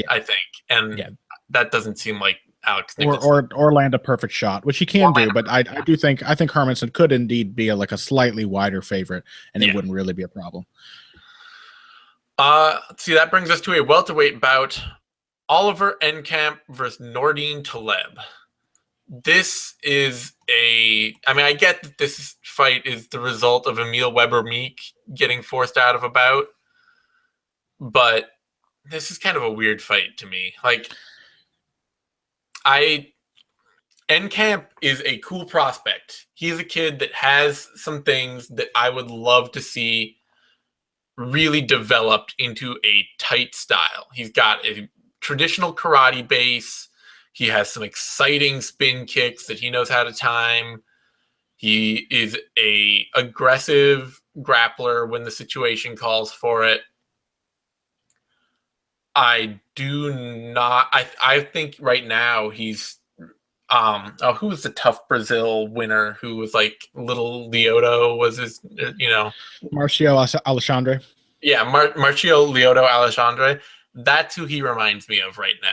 I think, and that doesn't seem like Alex Nicholson. Or land a perfect shot, which he can do. But I think Hermansson could indeed be a slightly wider favorite, and it wouldn't really be a problem. See, that brings us to a welterweight bout. Oliver Enkamp versus Nordine Taleb. This is I get that this fight is the result of Emil Weber-Meek getting forced out of a bout, but this is kind of a weird fight to me. Like, Enkamp is a cool prospect. He's a kid that has some things that I would love to see really developed into a tight style. He's got a traditional karate base. He has some exciting spin kicks that he knows how to time. He is a aggressive grappler when the situation calls for it. I think right now he's who was the Tough Brazil winner who was like Little Lyoto was his, Marcio Alexandre. Yeah, Marcio Lyoto Alexandre. That's who he reminds me of right now.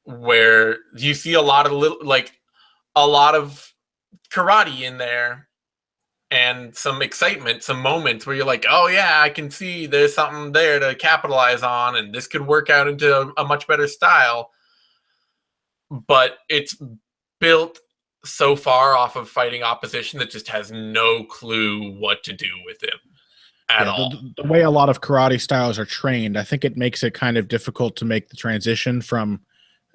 Where you see a lot of karate in there and some excitement, some moments where you're like, oh yeah, I can see there's something there to capitalize on and this could work out into a much better style. But it's built so far off of fighting opposition that just has no clue what to do with him at all. The way a lot of karate styles are trained, I think it makes it kind of difficult to make the transition from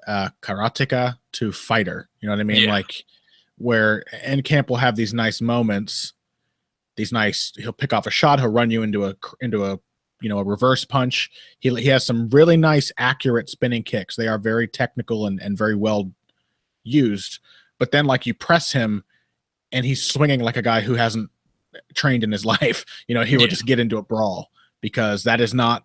karateka to fighter. You know what I mean? Yeah. Like where Enkamp will have these nice moments, he'll pick off a shot, he'll run you into a a reverse punch. He has some really nice, accurate spinning kicks. They are very technical and very well used. But then, like, you press him, and he's swinging like a guy who hasn't trained in his life. He will just get into a brawl because that is not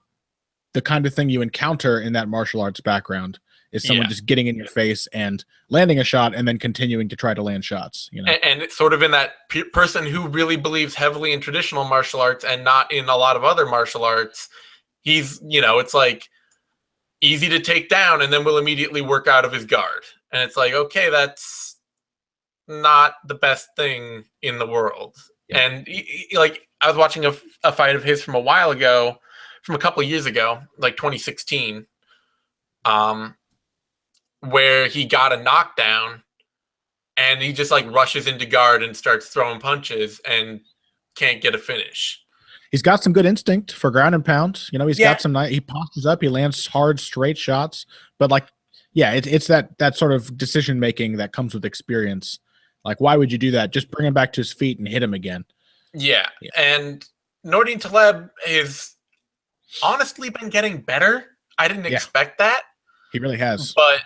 the kind of thing you encounter in that martial arts background. Is someone just getting in your face and landing a shot and then continuing to try to land shots. And it's sort of in that person who really believes heavily in traditional martial arts and not in a lot of other martial arts. He's, it's like easy to take down and then will immediately work out of his guard. And it's like, okay, that's not the best thing in the world. Yeah. And I was watching a fight of his from a while ago, from a couple of years ago, like 2016. Where he got a knockdown and he just like rushes into guard and starts throwing punches and can't get a finish. He's got some good instinct for ground and pound. He's got some he postures up, he lands hard, straight shots. But it's that sort of decision making that comes with experience. Like, why would you do that? Just bring him back to his feet and hit him again. Yeah. And Nordine Taleb has honestly been getting better. I didn't expect that. He really has. But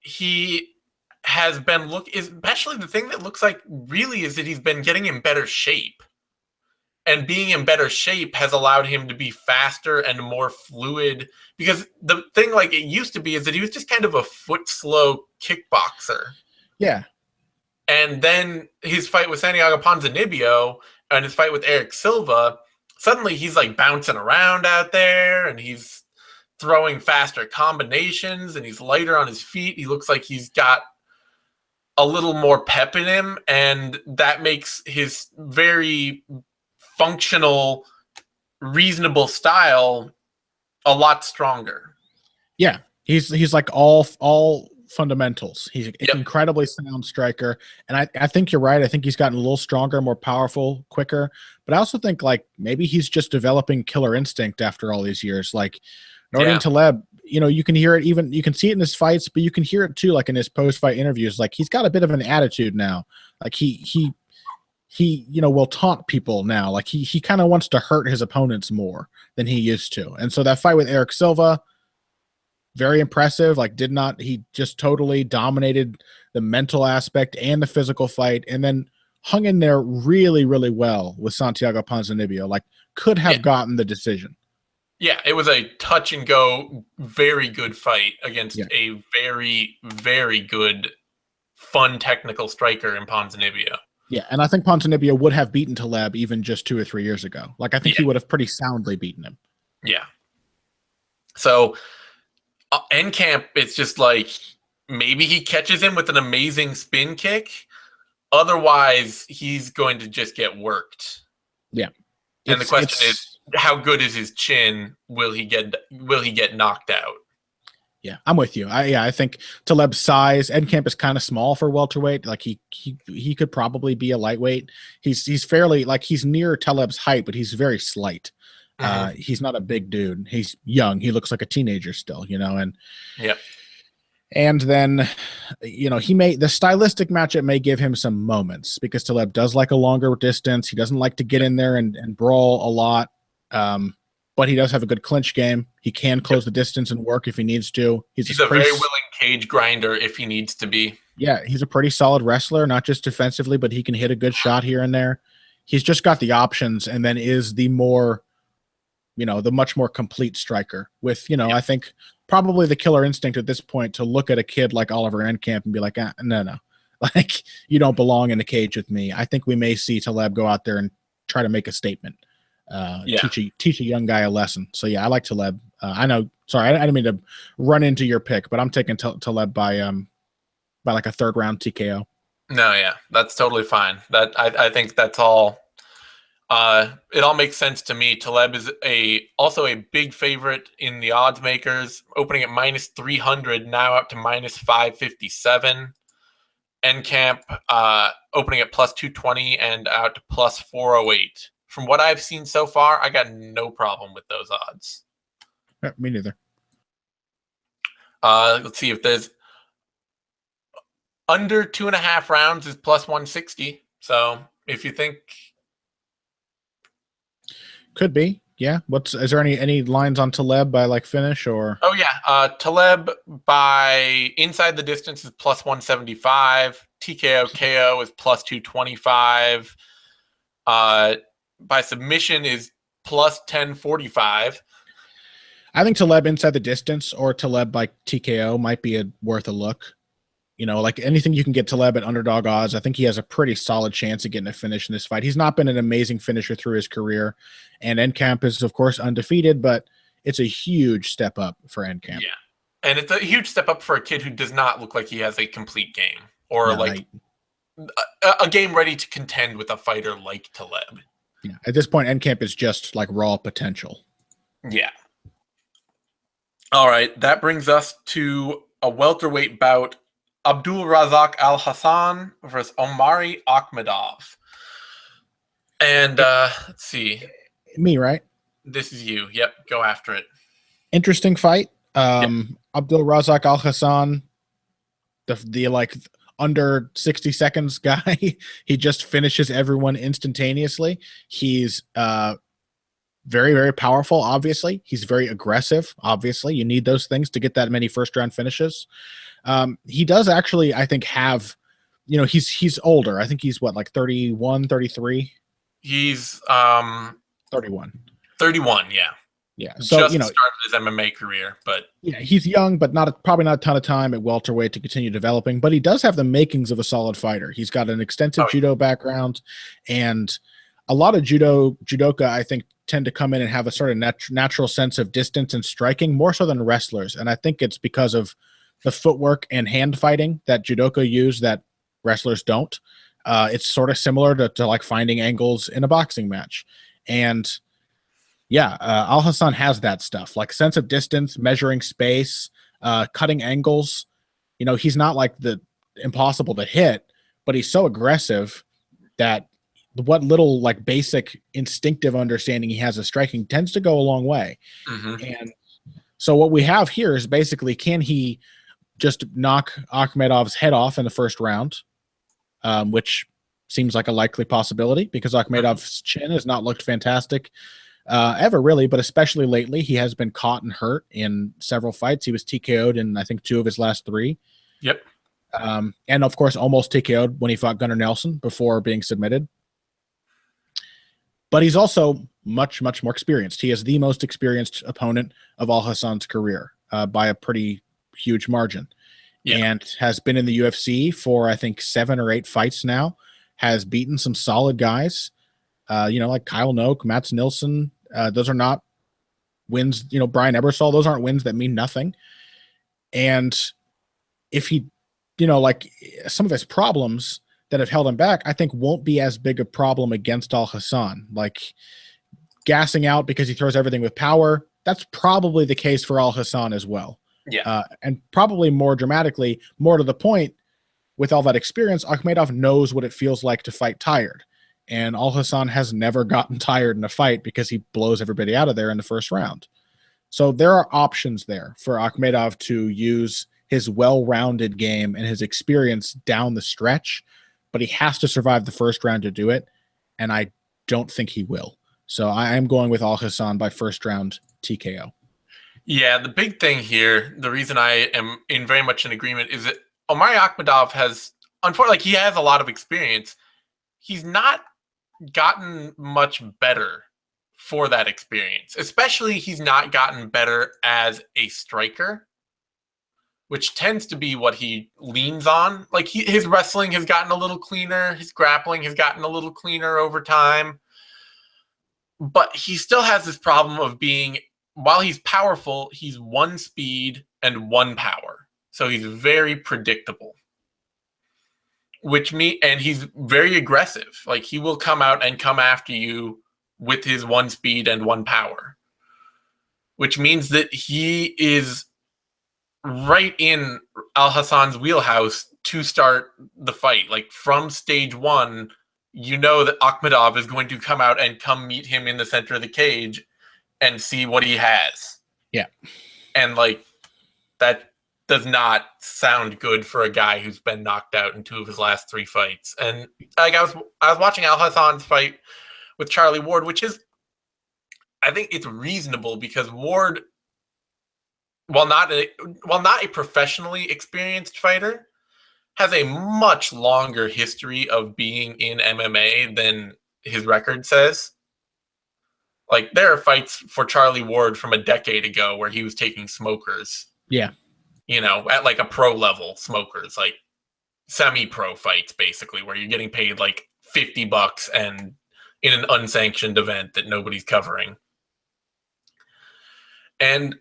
he has been especially the thing that looks like really is that he's been getting in better shape. And being in better shape has allowed him to be faster and more fluid. Because the thing like it used to be is that he was just kind of a foot slow kickboxer. Yeah. And then his fight with Santiago Ponzinibbio and his fight with Eric Silva, suddenly he's like bouncing around out there and he's throwing faster combinations and he's lighter on his feet. He looks like he's got a little more pep in him, and that makes his very functional, reasonable style a lot stronger. Yeah, he's like all fundamentals. He's an incredibly sound striker, and I think you're right. I think he's gotten a little stronger, more powerful, quicker. But I also think like maybe he's just developing killer instinct after all these years. Like Nordine Taleb, you can hear it you can see it in his fights, but you can hear it too, like in his post-fight interviews. Like he's got a bit of an attitude now. Like he will taunt people now. Like he kind of wants to hurt his opponents more than he used to. And so that fight with Eric Silva, very impressive. Like he just totally dominated the mental aspect and the physical fight, and then hung in there really, really well with Santiago Ponzinibbio. Like could have gotten the decision. Yeah, it was a touch and go, very good fight against a very, very good, fun technical striker in Ponzinibbio. Yeah, and I think Ponzinibbio would have beaten Taleb even just 2 or 3 years ago. Like I think he would have pretty soundly beaten him. Yeah. So Enkamp, it's just like maybe he catches him with an amazing spin kick. Otherwise, he's going to just get worked. Yeah. And the question is, how good is his chin? Will he get knocked out? Yeah, I'm with you. I think Taleb's size, Enkamp is kind of small for welterweight. Like he could probably be a lightweight. He's fairly, like, he's near Taleb's height, but he's very slight. He's not a big dude. He's young. He looks like a teenager still, and yep. And then, the stylistic matchup may give him some moments because Taleb does like a longer distance. He doesn't like to get in there and brawl a lot. But he does have a good clinch game. He can close the distance and work if he needs to. He's a very willing cage grinder if he needs to be. Yeah, he's a pretty solid wrestler, not just defensively, but he can hit a good shot here and there. He's just got the options, and then is the much more complete striker with, I think probably the killer instinct at this point to look at a kid like Oliver Enkamp and be like, no. Like, you don't belong in a cage with me. I think we may see Taleb go out there and try to make a statement. Teach a young guy a lesson. So yeah, I like Taleb. I know. Sorry, I didn't mean to run into your pick, but I'm taking Taleb by like a third round TKO. No, yeah, that's totally fine. That I think that's all. It all makes sense to me. Taleb is also a big favorite in the odds makers, opening at -300, now up to -557. Enkamp opening at +220 and out to +408. From what I've seen so far, I got no problem with those odds. Yeah, me neither. Let's see if there's under 2.5 rounds is +160. So if you think, could be, yeah. Is there any lines on Taleb by like finish or? Oh yeah, Taleb by inside the distance is +175. TKO KO is +225. By submission is +1045. I think Taleb inside the distance or Taleb by TKO might be worth a look. Like anything you can get Taleb at underdog odds, I think he has a pretty solid chance of getting a finish in this fight. He's not been an amazing finisher through his career, and Enkamp is, of course, undefeated, but it's a huge step up for Enkamp. Yeah, and it's a huge step up for a kid who does not look like he has a complete game or a game ready to contend with a fighter like Taleb. Yeah, at this point, Enkamp is just like raw potential. Yeah. All right, that brings us to a welterweight bout. Abdul Razak Alhassan versus Omari Akhmedov. And let's see. Me, right? This is you. Yep, go after it. Interesting fight. Abdul Razak Alhassan, the like under 60 seconds guy. He just finishes everyone instantaneously. He's very, very powerful, obviously. He's very aggressive, obviously. You need those things to get that many first-round finishes. He does actually, I think, have, he's older. I think he's, like 31, 33? He's 31. 31, yeah. Yeah, so just started his MMA career, but yeah, he's young, but probably not a ton of time at welterweight to continue developing. But he does have the makings of a solid fighter. He's got an extensive judo background, and a lot of judoka, I think, tend to come in and have a sort of natural sense of distance and striking more so than wrestlers. And I think it's because of the footwork and hand fighting that judoka use that wrestlers don't. It's sort of similar to like finding angles in a boxing match, and yeah, Alhassan has that stuff, like sense of distance, measuring space, cutting angles. He's not like the impossible to hit, but he's so aggressive that what little like basic instinctive understanding he has of striking tends to go a long way. Mm-hmm. And so what we have here is basically, can he just knock Akhmedov's head off in the first round, which seems like a likely possibility because Akhmedov's chin has not looked fantastic ever really, but especially lately. He has been caught and hurt in several fights. He was TKO'd in, I think, 2 of his last 3. Yep. And of course, almost TKO'd when he fought Gunnar Nelson before being submitted. But he's also much, much more experienced. He is the most experienced opponent of Alhassan's career by a pretty huge margin. Yeah. And has been in the UFC for, I think, 7 or 8 fights now, has beaten some solid guys. Like Kyle Noak, Mats Nilsson. Those are not wins. Brian Ebersol, those aren't wins that mean nothing. And if he, like some of his problems that have held him back, I think won't be as big a problem against Alhassan. Like gassing out because he throws everything with power. That's probably the case for Alhassan as well. Yeah. And probably more dramatically, more to the point, with all that experience, Akhmedov knows what it feels like to fight tired. And Alhassan has never gotten tired in a fight because he blows everybody out of there in the first round. So there are options there for Akhmedov to use his well-rounded game and his experience down the stretch, but he has to survive the first round to do it, and I don't think he will. So I am going with Alhassan by first round TKO. Yeah, the big thing here, the reason I am in very much in agreement is that Omari Akhmedov has, unfortunately, like, he has a lot of experience. He's not gotten much better for that experience. Especially, he's not gotten better as a striker, which tends to be what he leans on. Like, his wrestling has gotten a little cleaner. His grappling has gotten a little cleaner over time. But he still has this problem of being, while he's powerful, he's one speed and one power. So he's very predictable, and he's very aggressive. Like, he will come out and come after you with his one speed and one power, which means that he is right in Alhassan's wheelhouse to start the fight. Like, from stage one, you know that Akhmedov is going to come out and come meet him in the center of the cage and see what he has. Yeah. And, like, that does not sound good for a guy who's been knocked out in 2 of his last 3 fights. And, like, I was watching Alhassan's fight with Charlie Ward, which is, I think it's reasonable because Ward, while not a professionally experienced fighter, has a much longer history of being in MMA than his record says. Like, there are fights for Charlie Ward from a decade ago where he was taking smokers. Yeah. You know, at like a pro level, smokers, like semi-pro fights, basically, where you're getting paid like $50 and in an unsanctioned event that nobody's covering. And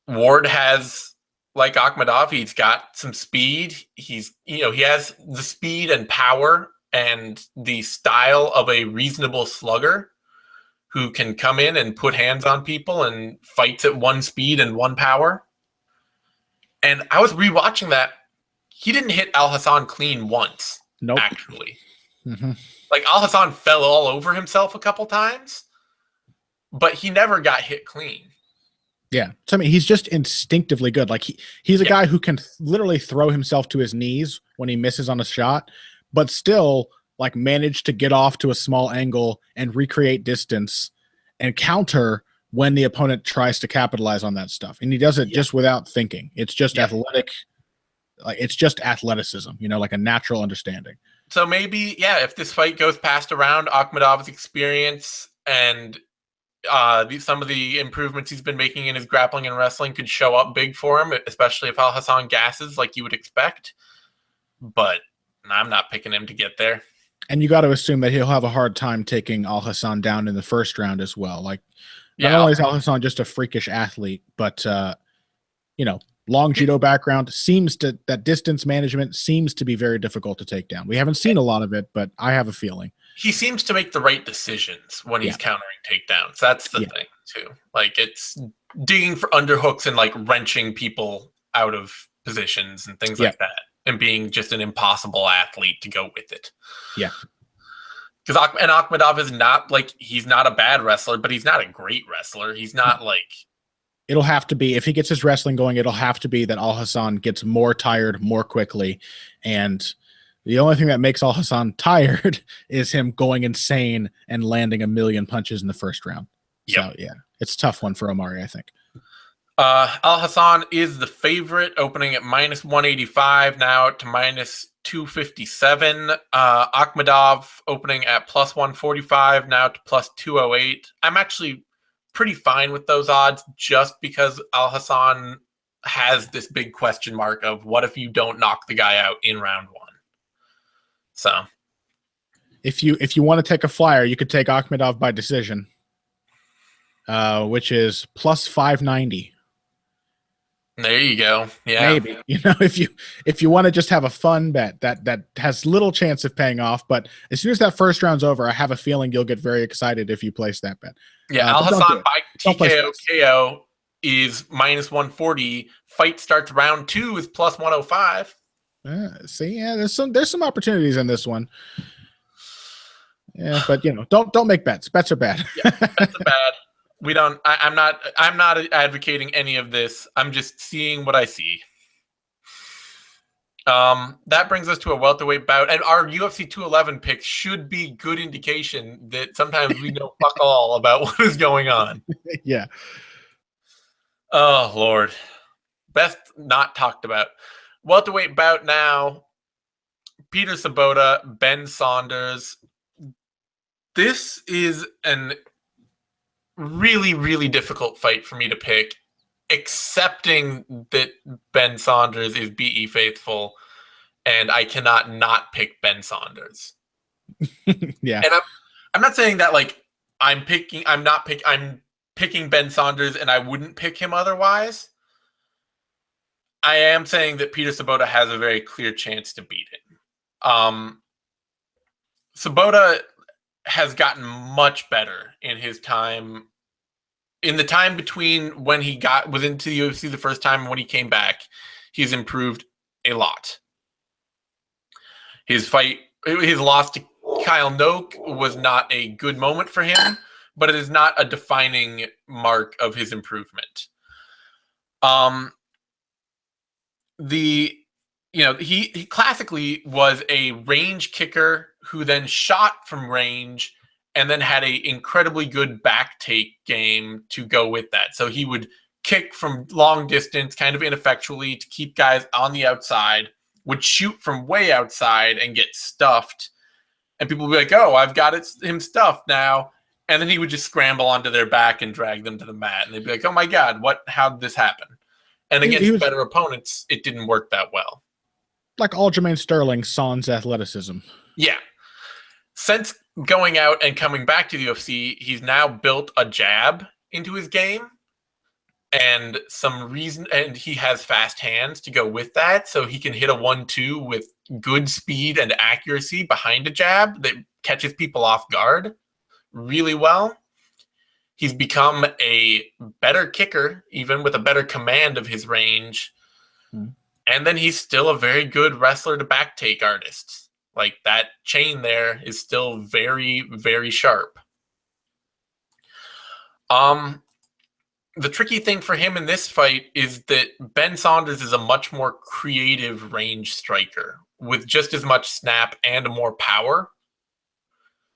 Ward has, like Akhmedov, he's got some speed. He has the speed and power and the style of a reasonable slugger who can come in and put hands on people and fights at one speed and one power. And I was rewatching that. He didn't hit Alhassan clean once. Nope. Actually. Mm-hmm. Like, Alhassan fell all over himself a couple times, but he never got hit clean. Yeah. So, I mean, he's just instinctively good. Like, he's a guy who can literally throw himself to his knees when he misses on a shot, but still, like, manage to get off to a small angle and recreate distance and counter when the opponent tries to capitalize on that stuff. And he does it just without thinking. It's just athletic. Like, it's just athleticism, like a natural understanding. So maybe, if this fight goes past around, Akhmedov's experience and some of the improvements he's been making in his grappling and wrestling could show up big for him, especially if Alhassan gasses like you would expect. But I'm not picking him to get there. And you got to assume that he'll have a hard time taking Alhassan down in the first round as well. Like, not only is Alhassan just a freakish athlete, but long judo background, that distance management seems to be very difficult to take down. We haven't seen a lot of it, but I have a feeling he seems to make the right decisions when he's countering takedowns. That's the thing too. Like, it's digging for underhooks and like wrenching people out of positions and things like that, and being just an impossible athlete to go with it. Yeah. Because Akhmedov is not, like, he's not a bad wrestler, but he's not a great wrestler. He's not like... It'll have to be, if he gets his wrestling going, it'll have to be that Alhassan gets more tired more quickly. And the only thing that makes Alhassan tired is him going insane and landing 1,000,000 punches in the first round. So, it's a tough one for Omari, I think. Alhassan is the favorite, opening at -185, now to -257. Akhmedov opening at +145, now to +208. I'm actually pretty fine with those odds just because Alhassan has this big question mark of what if you don't knock the guy out in round 1. So if you want to take a flyer, you could take Akhmedov by decision, which is +590. There you go. Yeah. Maybe. If you want to just have a fun bet that has little chance of paying off, but as soon as that first round's over, I have a feeling you'll get very excited if you place that bet. Yeah, But don't do Alhassan it. by Don't play TKO space. KO is -140. Fight starts round 2 is +105. See, yeah, there's some opportunities in this one. Yeah, but don't make bets. Bets are bad. Yeah, bets are bad. We don't. I'm not advocating any of this. I'm just seeing what I see. That brings us to a welterweight bout, and our UFC 211 picks should be good indication that sometimes we know fuck all about what is going on. Yeah. Oh Lord, best not talked about. Welterweight bout now. Peter Sobotta, Ben Saunders. This is an really, really difficult fight for me to pick, accepting that Ben Saunders is BE faithful, and I cannot not pick Ben Saunders. Yeah. And I'm not saying that like I'm picking Ben Saunders and I wouldn't pick him otherwise. I am saying that Peter Sobotta has a very clear chance to beat him. Sobotta has gotten much better in his time. In the time between when he was into the UFC the first time and when he came back, he's improved a lot. His loss to Kyle Noak was not a good moment for him, but it is not a defining mark of his improvement. He classically was a range kicker who then shot from range and then had an incredibly good back take game to go with that. So he would kick from long distance, kind of ineffectually, to keep guys on the outside, would shoot from way outside and get stuffed. And people would be like, oh, I've got him stuffed now. And then he would just scramble onto their back and drag them to the mat. And they'd be like, oh my God, how did this happen? And against better opponents, it didn't work that well. Like Aljamain Sterling, sans athleticism. Yeah. Since going out and coming back to the UFC, he's now built a jab into his game and and he has fast hands to go with that. So he can hit a 1-2 with good speed and accuracy behind a jab that catches people off guard really well. He's become a better kicker, even with a better command of his range. And then he's still a very good wrestler to back take artist. Like that chain there is still very, very sharp. The tricky thing for him in this fight is that Ben Saunders is a much more creative range striker with just as much snap and more power.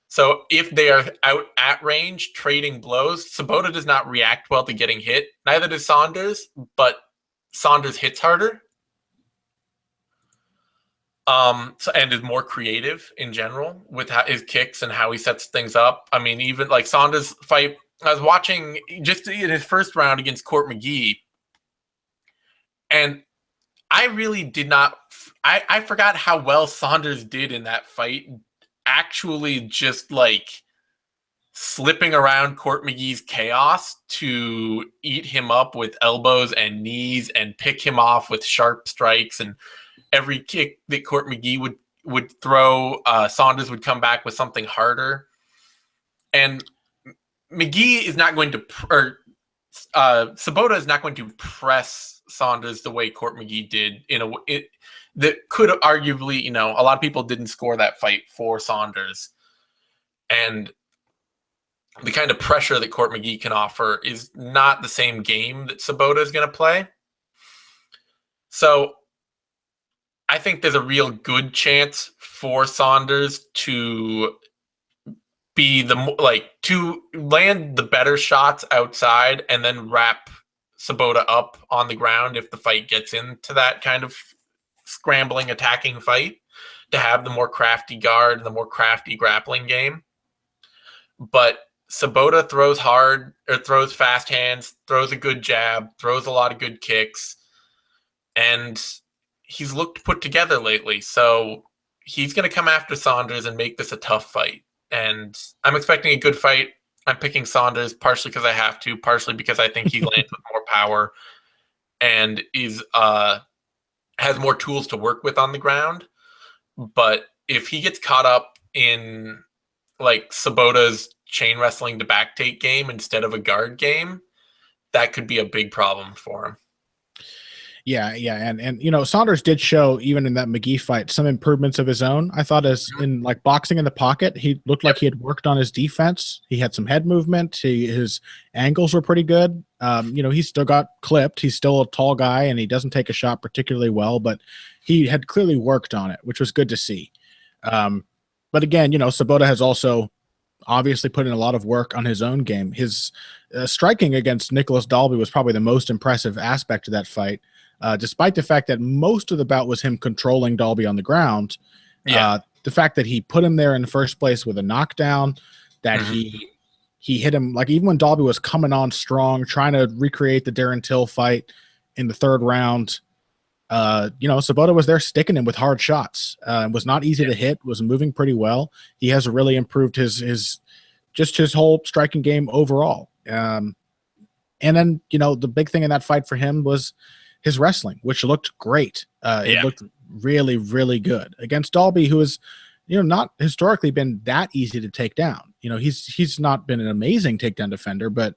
So if they are out at range trading blows, Sobotta does not react well to getting hit. Neither does Saunders, but Saunders hits harder. And is more creative in general with his kicks and how he sets things up. I mean, even like Saunders' fight, I was watching just in his first round against Court McGee, and I really did not. I forgot how well Saunders did in that fight. Actually, just like slipping around Court McGee's chaos to eat him up with elbows and knees and pick him off with sharp strikes, and every kick that Court McGee would throw, Saunders would come back with something harder. And McGee is not going to, Sobotta is not going to press Saunders the way Court McGee did that could arguably, a lot of people didn't score that fight for Saunders. And the kind of pressure that Court McGee can offer is not the same game that Sobotta is going to play. So I think there's a real good chance for Saunders to be to land the better shots outside and then wrap Sobotta up on the ground if the fight gets into that kind of scrambling, attacking fight, to have the more crafty guard and the more crafty grappling game. But Sobotta throws hard, or throws fast hands, throws a good jab, throws a lot of good kicks, and he's looked put together lately. So he's going to come after Saunders and make this a tough fight. And I'm expecting a good fight. I'm picking Saunders partially because I have to, partially because I think he lands with more power and has more tools to work with on the ground. But if he gets caught up in like Sobotta's chain wrestling to back take game instead of a guard game, that could be a big problem for him. Yeah, and you know, Saunders did show even in that McGee fight some improvements of his own. I thought as in like boxing in the pocket, he looked like he had worked on his defense. He had some head movement. His angles were pretty good. You know, he still got clipped. He's still a tall guy, and he doesn't take a shot particularly well, but he had clearly worked on it, which was good to see. But again, you know, Sobotta has also obviously put in a lot of work on his own game. His striking against Nicholas Dalby was probably the most impressive aspect of that fight. Despite the fact that most of the bout was him controlling Dalby on the ground, the fact that he put him there in the first place with a knockdown, that he hit him, like even when Dalby was coming on strong, trying to recreate the Darren Till fight in the third round, you know, Sobotta was there sticking him with hard shots. Was not easy to hit, was moving pretty well. He has really improved his whole striking game overall. And then, you know, the big thing in that fight for him was his wrestling, which looked great. It looked really, really good against Dalby, who has, you know, not historically been that easy to take down. You know, he's not been an amazing takedown defender, but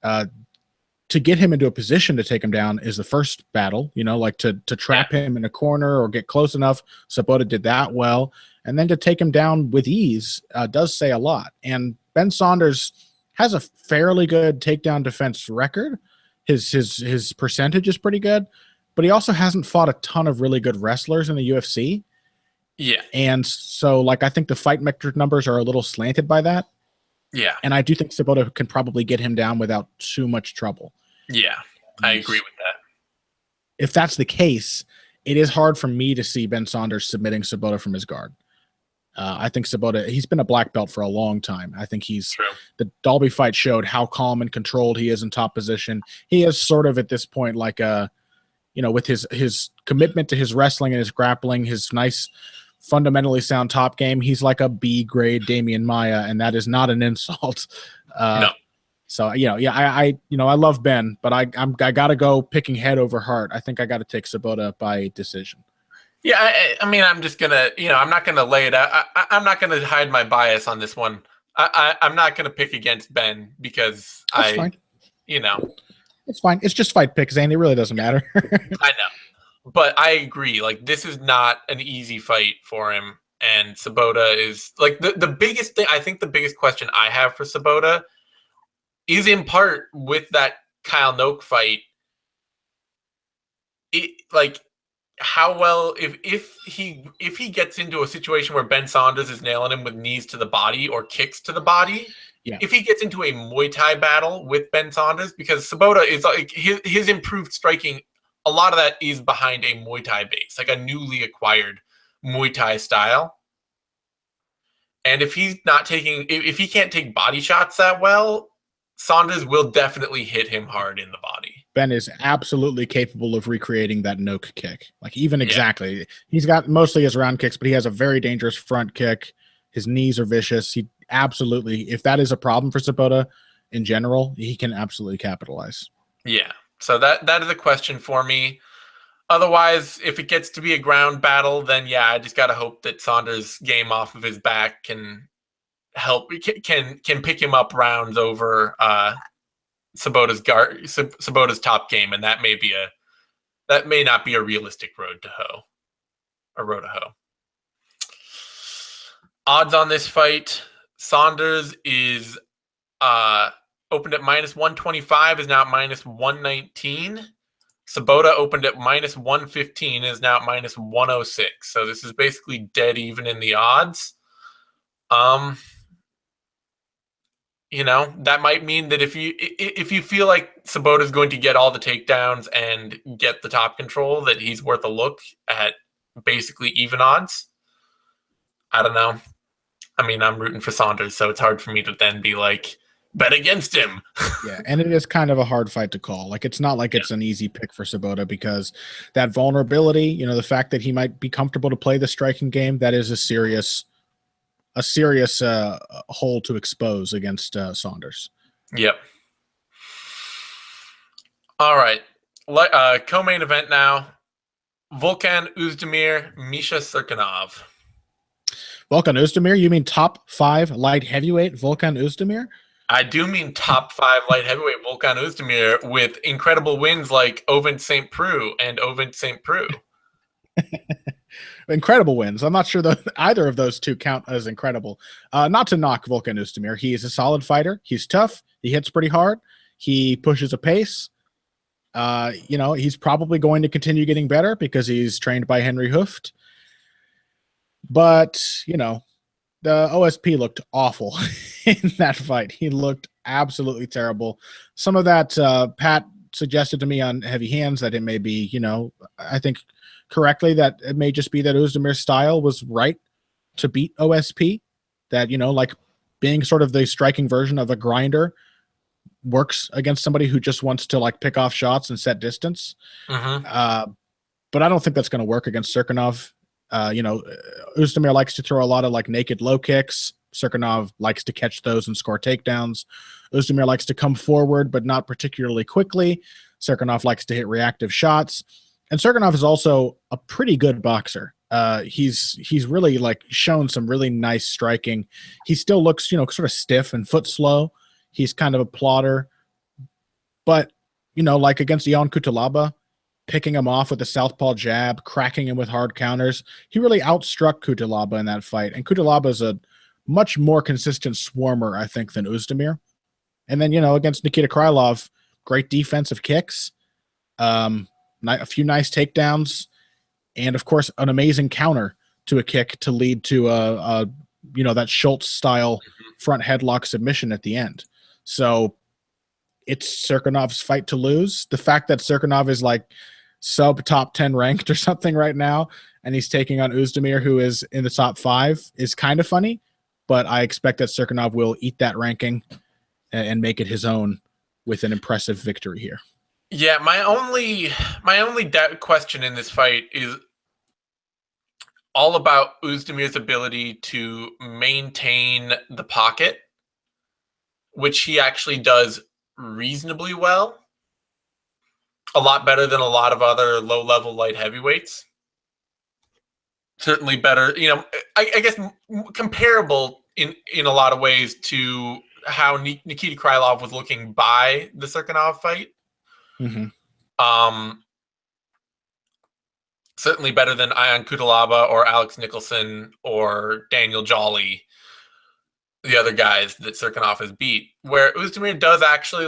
to get him into a position to take him down is the first battle. You know, like to trap him in a corner or get close enough. Sobotta did that well, and then to take him down with ease does say a lot. And Ben Saunders has a fairly good takedown defense record. His percentage is pretty good, but he also hasn't fought a ton of really good wrestlers in the UFC. Yeah. And so, like, I think the fight metric numbers are a little slanted by that. Yeah. And I do think Sobotta can probably get him down without too much trouble. Yeah, I agree with that. If that's the case, it is hard for me to see Ben Saunders submitting Sobotta from his guard. I think Sobotta, he's been a black belt for a long time. I think the Dalby fight showed how calm and controlled he is in top position. He is sort of at this point like a, you know, with his commitment to his wrestling and his grappling, his nice, fundamentally sound top game, he's like a B grade Damian Maia, and that is not an insult. No. So, you know, I love Ben, but I got to go picking head over heart. I think I got to take Sobotta by decision. Yeah, I mean, I'm just gonna, you know, I'm not gonna lay it out. I'm not gonna hide my bias on this one. I'm not gonna pick against Ben because That's fine. You know, it's fine. It's just fight picks, and it really doesn't matter. I know, but I agree. Like, this is not an easy fight for him, and Sobotta is like the biggest thing. I think the biggest question I have for Sobotta is in part with that Kyle Noak fight. How well if he gets into a situation where Ben Saunders is nailing him with knees to the body or kicks to the body, if he gets into a Muay Thai battle with Ben Saunders, because Sobotta is like his improved striking, a lot of that is behind a Muay Thai base, like a newly acquired Muay Thai style. And if he can't take body shots that well, Saunders will definitely hit him hard in the body. Ben is absolutely capable of recreating that Noak kick. Like, even exactly. He's got mostly his round kicks, but he has a very dangerous front kick. His knees are vicious. He absolutely, if that is a problem for Sobotta in general, he can absolutely capitalize. Yeah. So that is a question for me. Otherwise, if it gets to be a ground battle, then I just got to hope that Saunders' game off of his back can help, can pick him up rounds over Sobotta's top game, and that may not be a realistic road to hoe. Odds on this fight: Saunders is opened at -125, is now at -119. Sobotta opened at -115, is now at -106. So this is basically dead even in the odds. You know, that might mean that if you feel like Sobotta is going to get all the takedowns and get the top control, that he's worth a look at basically even odds. I don't know. I mean, I'm rooting for Saunders, so it's hard for me to then be like, bet against him. Yeah, and it is kind of a hard fight to call. Like, it's not like it's an easy pick for Sobotta, because that vulnerability, you know, the fact that he might be comfortable to play the striking game, that is a serious hole to expose against Saunders. Yep. All right. Co-main event now. Volkan Oezdemir, Misha Cirkunov. Volkan Oezdemir? You mean top 5 light heavyweight Volkan Oezdemir? I do mean top 5 light heavyweight Volkan Oezdemir with incredible wins like Ovince St. Preux and Ovince St. Preux. Incredible wins. I'm not sure that either of those two count as incredible. Not to knock Volkan Oezdemir. He is a solid fighter. He's tough. He hits pretty hard. He pushes a pace. He's probably going to continue getting better because he's trained by Henry Hooft. But, the OSP looked awful in that fight. He looked absolutely terrible. Some of that Pat suggested to me on Heavy Hands that it may be, I think correctly, that it may just be that Oezdemir's style was right to beat OSP. That, like being sort of the striking version of a grinder works against somebody who just wants to like pick off shots and set distance. Mm-hmm. But I don't think that's going to work against Cirkunov. Oezdemir likes to throw a lot of like naked low kicks. Cirkunov likes to catch those and score takedowns. Oezdemir likes to come forward, but not particularly quickly. Cirkunov likes to hit reactive shots. And Cirkunov is also a pretty good boxer. He's really like shown some really nice striking. He still looks, sort of stiff and foot slow. He's kind of a plotter. But, like against Ion Cutelaba, picking him off with a southpaw jab, cracking him with hard counters. He really outstruck Cutelaba in that fight. And Cutelaba is a much more consistent swarmer, I think, than Oezdemir. And then, against Nikita Krylov, great defensive kicks, a few nice takedowns, and, of course, an amazing counter to a kick to lead to that Schultz-style front headlock submission at the end. So it's Cirkunov's fight to lose. The fact that Cirkunov is like sub top 10 ranked or something right now, and he's taking on Oezdemir, who is in the top 5, is kind of funny, but I expect that Cirkunov will eat that ranking and make it his own with an impressive victory here. Yeah, my only question in this fight is all about Oezdemir's ability to maintain the pocket, which he actually does reasonably well. A lot better than a lot of other low-level light heavyweights. Certainly better, I guess comparable in a lot of ways to how Nikita Krylov was looking by the Cirkunov fight. Mm-hmm. Certainly better than Ion Cutelaba or Alex Nicholson or Daniel Jolly, the other guys that Cirkunov has beat. Where Oezdemir does actually,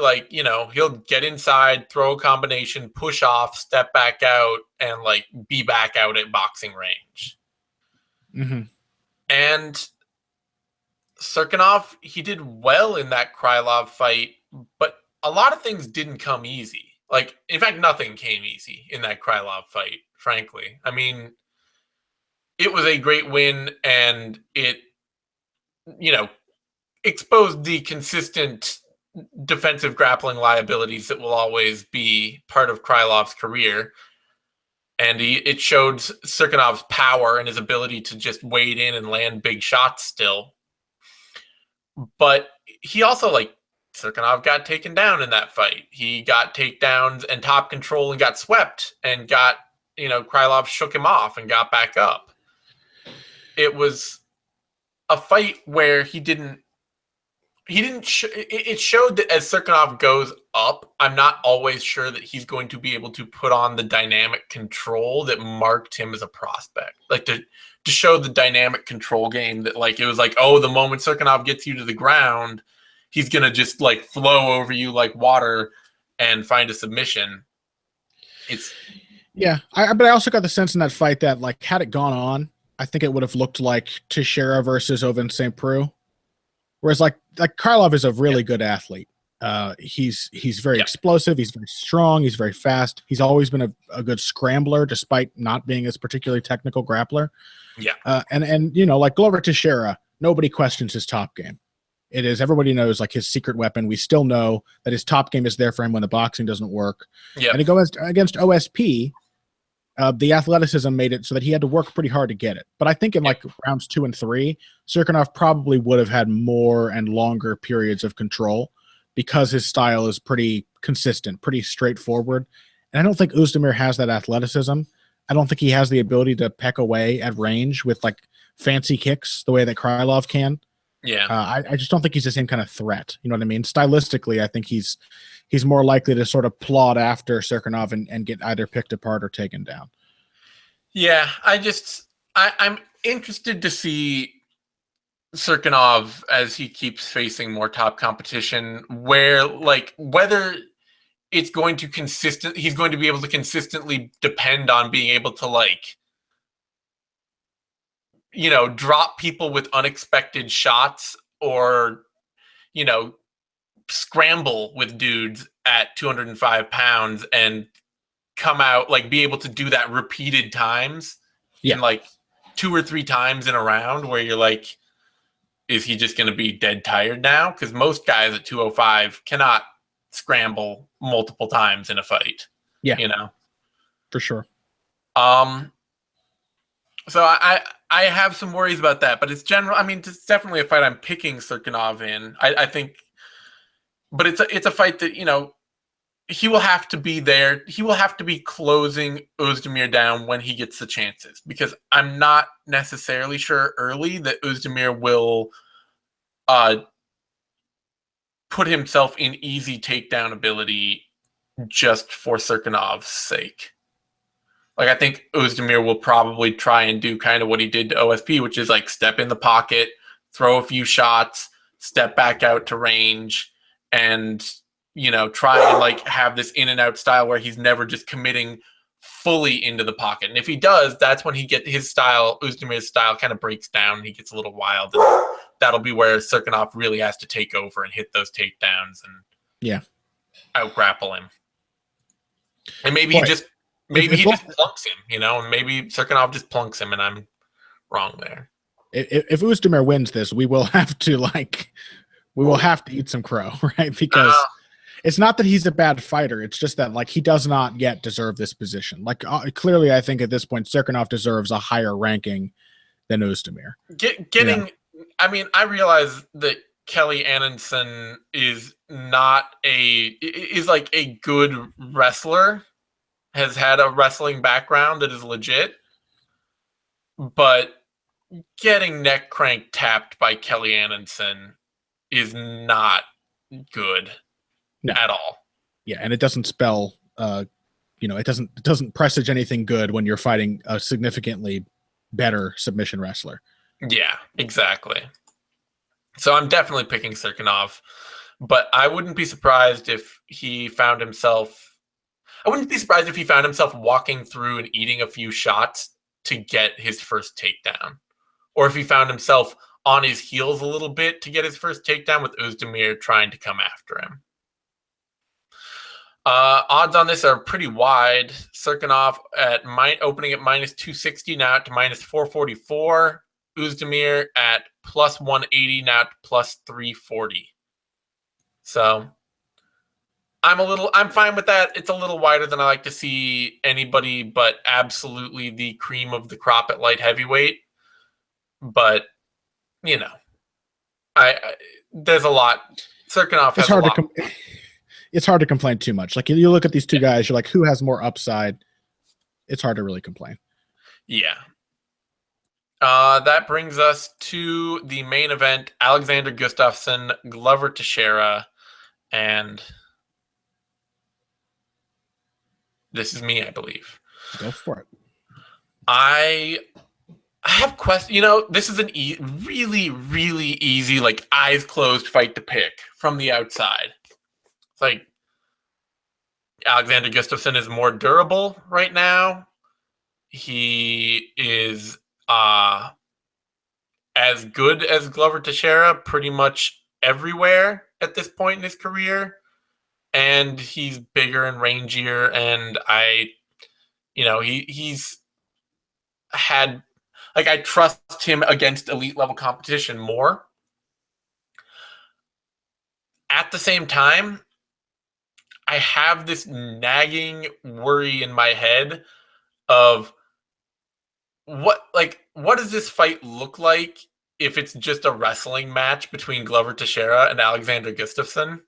he'll get inside, throw a combination, push off, step back out, and be back out at boxing range. Mm-hmm. And Cirkunov, he did well in that Krylov fight, but a lot of things didn't come easy. In fact, nothing came easy in that Krylov fight, frankly. I mean, it was a great win, and it, exposed the consistent defensive grappling liabilities that will always be part of Krylov's career. And it showed Cirkunov's power and his ability to just wade in and land big shots still. But he also, Cirkunov got taken down in that fight. He got takedowns and top control and got swept and got, Krylov shook him off and got back up. It was a fight where it showed that as Cirkunov goes up, I'm not always sure that he's going to be able to put on the dynamic control that marked him as a prospect. To show the dynamic control game that it was the moment Cirkunov gets you to the ground, he's going to just flow over you like water and find a submission. But I also got the sense in that fight that had it gone on, I think it would have looked like Teixeira versus Ovince St. Preux. Whereas Krylov is a really good athlete. He's very explosive. He's very strong. He's very fast. He's always been a good scrambler, despite not being a particularly technical grappler. Yeah. And Glover Teixeira, nobody questions his top game. It is, everybody knows his secret weapon. We still know that his top game is there for him when the boxing doesn't work. Yeah. And against OSP, the athleticism made it so that he had to work pretty hard to get it. But I think in rounds 2 and 3, Cirkunov probably would have had more and longer periods of control because his style is pretty consistent, pretty straightforward. And I don't think Oezdemir has that athleticism. I don't think he has the ability to peck away at range with fancy kicks the way that Krylov can. Yeah. I just don't think he's the same kind of threat. You know what I mean? Stylistically, I think he's more likely to sort of plod after Cirkunov and get either picked apart or taken down. Yeah, I'm interested to see Cirkunov as he keeps facing more top competition, where like whether it's going to he's going to be able to consistently depend on being able to like, you know, drop people with unexpected shots or, you know, scramble with dudes at 205 pounds and come out, like be able to do that repeated times in like 2 or 3 times in a round where you're like, is he just going to be dead tired now? Because most guys at 205 cannot scramble multiple times in a fight. Yeah, you know, for sure. So I have some worries about that, but it's general. I mean, it's definitely a fight I'm picking Cirkunov in. I think, but it's a fight that, you know, he will have to be there. He will have to be closing Oezdemir down when he gets the chances, because I'm not necessarily sure early that Oezdemir will put himself in easy takedown ability just for Cirkunov's sake. Like, I think Oezdemir will probably try and do kind of what he did to OSP, which is like step in the pocket, throw a few shots, step back out to range, and, you know, try and like have this in and out style where he's never just committing fully into the pocket. And if he does, that's when he get his style, Oezdemir's style kind of breaks down. He gets a little wild. And that'll be where Cirkunov really has to take over and hit those takedowns and out grapple him. And maybe he just plunks him, you know, and maybe Cirkunov just plunks him and I'm wrong there. If Oezdemir wins this, we will have to eat some crow, right? Because it's not that he's a bad fighter. It's just that, like, he does not yet deserve this position. Like, clearly, I think at this point, Cirkunov deserves a higher ranking than Oezdemir. I mean, I realize that Kelly Annenson is like a good wrestler, has had a wrestling background that is legit, but getting neck crank tapped by Kelly Annenson is not good at all. Yeah, and it doesn't spell, it doesn't presage anything good when you're fighting a significantly better submission wrestler. Yeah, exactly. So I'm definitely picking Cirkunov, but I wouldn't be surprised if he found himself walking through and eating a few shots to get his first takedown. Or if he found himself on his heels a little bit to get his first takedown with Oezdemir trying to come after him. Odds on this are pretty wide. Cirkunov opening at minus 260, now to minus 444. Oezdemir at plus 180, now to plus 340. So I'm fine with that. It's a little wider than I like to see anybody, but absolutely the cream of the crop at light heavyweight. But, you know, there's a lot. Cirkunov has a lot. It's hard to complain too much. Like, you look at these two guys, you're like, who has more upside? It's hard to really complain. Yeah. That brings us to the main event: Alexander Gustafsson, Glover Teixeira, and this is me, I believe. Go for it. I have questions. You know, this is an really, really easy, like, eyes closed fight to pick from the outside. It's like Alexander Gustafsson is more durable right now. He is as good as Glover Teixeira pretty much everywhere at this point in his career. And he's bigger and rangier. And he's had, like, I trust him against elite level competition more. At the same time, I have this nagging worry in my head of what does this fight look like if it's just a wrestling match between Glover Teixeira and Alexander Gustafsson,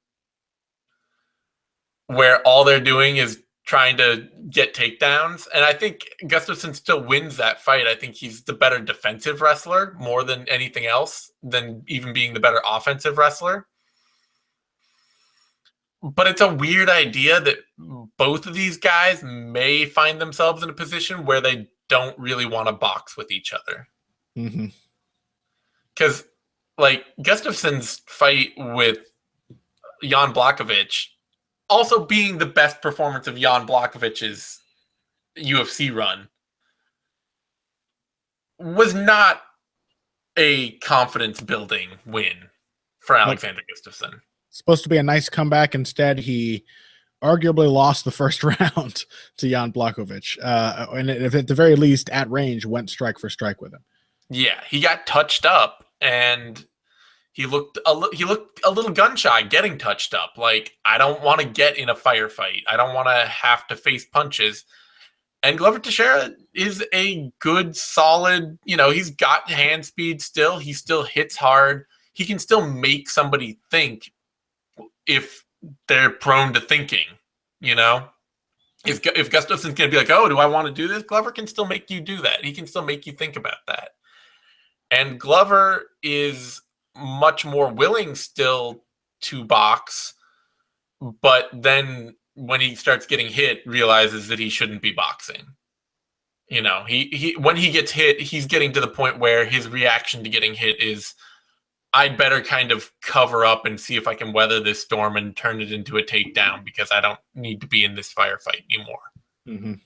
where all they're doing is trying to get takedowns. And I think Gustafsson still wins that fight. I think he's the better defensive wrestler more than anything else, than even being the better offensive wrestler. But it's a weird idea that both of these guys may find themselves in a position where they don't really want to box with each other. Because, like, Gustafsson's fight with Jan Blachowicz, also being the best performance of Jan Blachowicz' UFC run, was not a confidence-building win for Alexander Gustafsson. Supposed to be a nice comeback. Instead, he arguably lost the first round to Jan Blachowicz. And if at the very least, at range, went strike for strike with him. Yeah, he got touched up, and he looked a little gun shy getting touched up. Like, I don't want to get in a firefight. I don't want to have to face punches. And Glover Teixeira is a good, solid, he's got hand speed still. He still hits hard. He can still make somebody think if they're prone to thinking, If Gustafsson's going to be like, oh, do I want to do this? Glover can still make you do that. He can still make you think about that. And Glover is much more willing still to box, but then when he starts getting hit, realizes that he shouldn't be boxing. He when he gets hit, he's getting to the point where his reaction to getting hit is, I'd better kind of cover up and see if I can weather this storm and turn it into a takedown, because I don't need to be in this firefight anymore.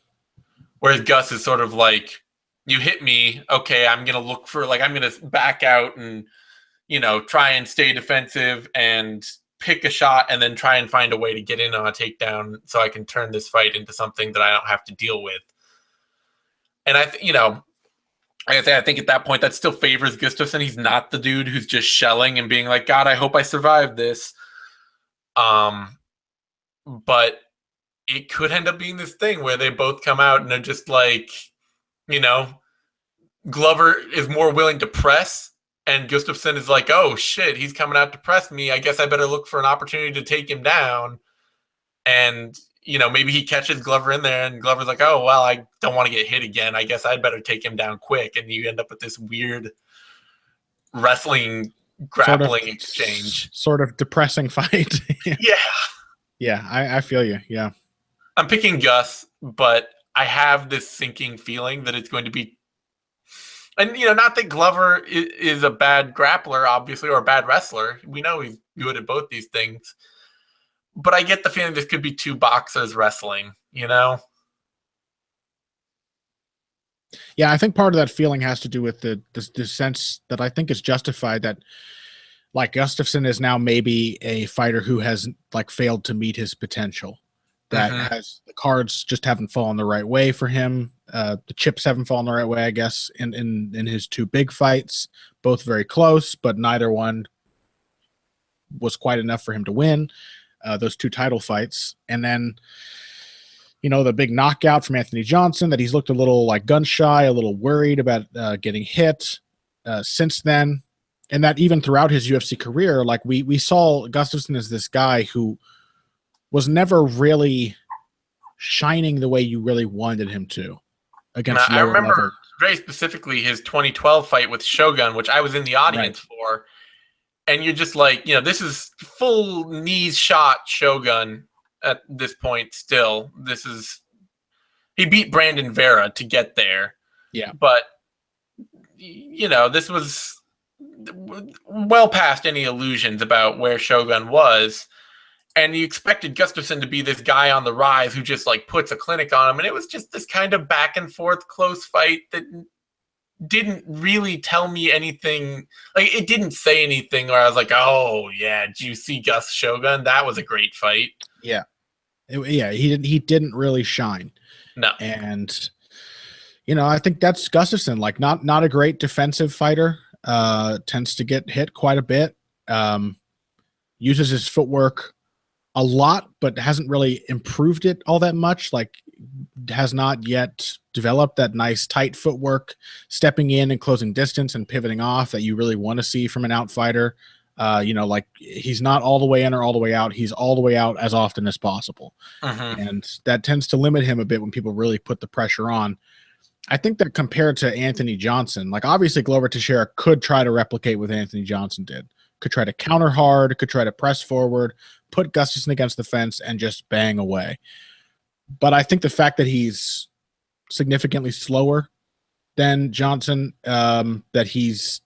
Whereas Gus is sort of like, you hit me, okay, I'm going to look for, I'm going to back out and, try and stay defensive and pick a shot and then try and find a way to get in on a takedown so I can turn this fight into something that I don't have to deal with. And I think at that point that still favors Gustafsson. He's not the dude who's just shelling and being like, God, I hope I survive this. But it could end up being this thing where they both come out and they're just like, Glover is more willing to press, and Gustafsson is like, oh shit, he's coming out to press me. I guess I better look for an opportunity to take him down. And maybe he catches Glover in there, and Glover's like, oh, well, I don't want to get hit again. I guess I'd better take him down quick. And you end up with this weird wrestling, grappling exchange. Sort of depressing fight. Yeah. Yeah, I feel you. Yeah. I'm picking Gus, but I have this sinking feeling that it's going to be, and not that Glover is a bad grappler, obviously, or a bad wrestler. We know he's good at both these things. But I get the feeling this could be two boxers wrestling, Yeah, I think part of that feeling has to do with the sense that I think is justified that, like, Gustafsson is now maybe a fighter who has failed to meet his potential. That has, the cards just haven't fallen the right way for him. The chips haven't fallen the right way, I guess, in his two big fights, both very close, but neither one was quite enough for him to win. Those two title fights. And then, the big knockout from Anthony Johnson, that he's looked a little gun shy, a little worried about getting hit since then. And that even throughout his UFC career, we saw Gustafsson as this guy who was never really shining the way you really wanted him to against I remember level. very specifically his 2012 fight with Shogun, which I was in the audience for. And you're just like, this is full knees shot Shogun at this point still. He beat Brandon Vera to get there. Yeah. But, this was well past any illusions about where Shogun was. And you expected Gustafsson to be this guy on the rise who just puts a clinic on him. And it was just this kind of back and forth close fight that didn't really tell me anything. It didn't say anything where I was like, oh yeah, did you see Gus Shogun? That was a great fight. Yeah. He didn't really shine. No. And I think that's Gustafsson, not a great defensive fighter, tends to get hit quite a bit, uses his footwork a lot, but hasn't really improved it all that much. Has not yet developed that nice tight footwork, stepping in and closing distance and pivoting off that you really want to see from an outfighter. Like he's not all the way in or all the way out. He's all the way out as often as possible. Mm-hmm. And that tends to limit him a bit when people really put the pressure on. I think that compared to Anthony Johnson, like obviously Glover Teixeira could try to replicate what Anthony Johnson did. Could try to counter hard, could try to press forward, put Gustafsson against the fence, and just bang away. But I think the fact that he's significantly slower than Johnson, that he's,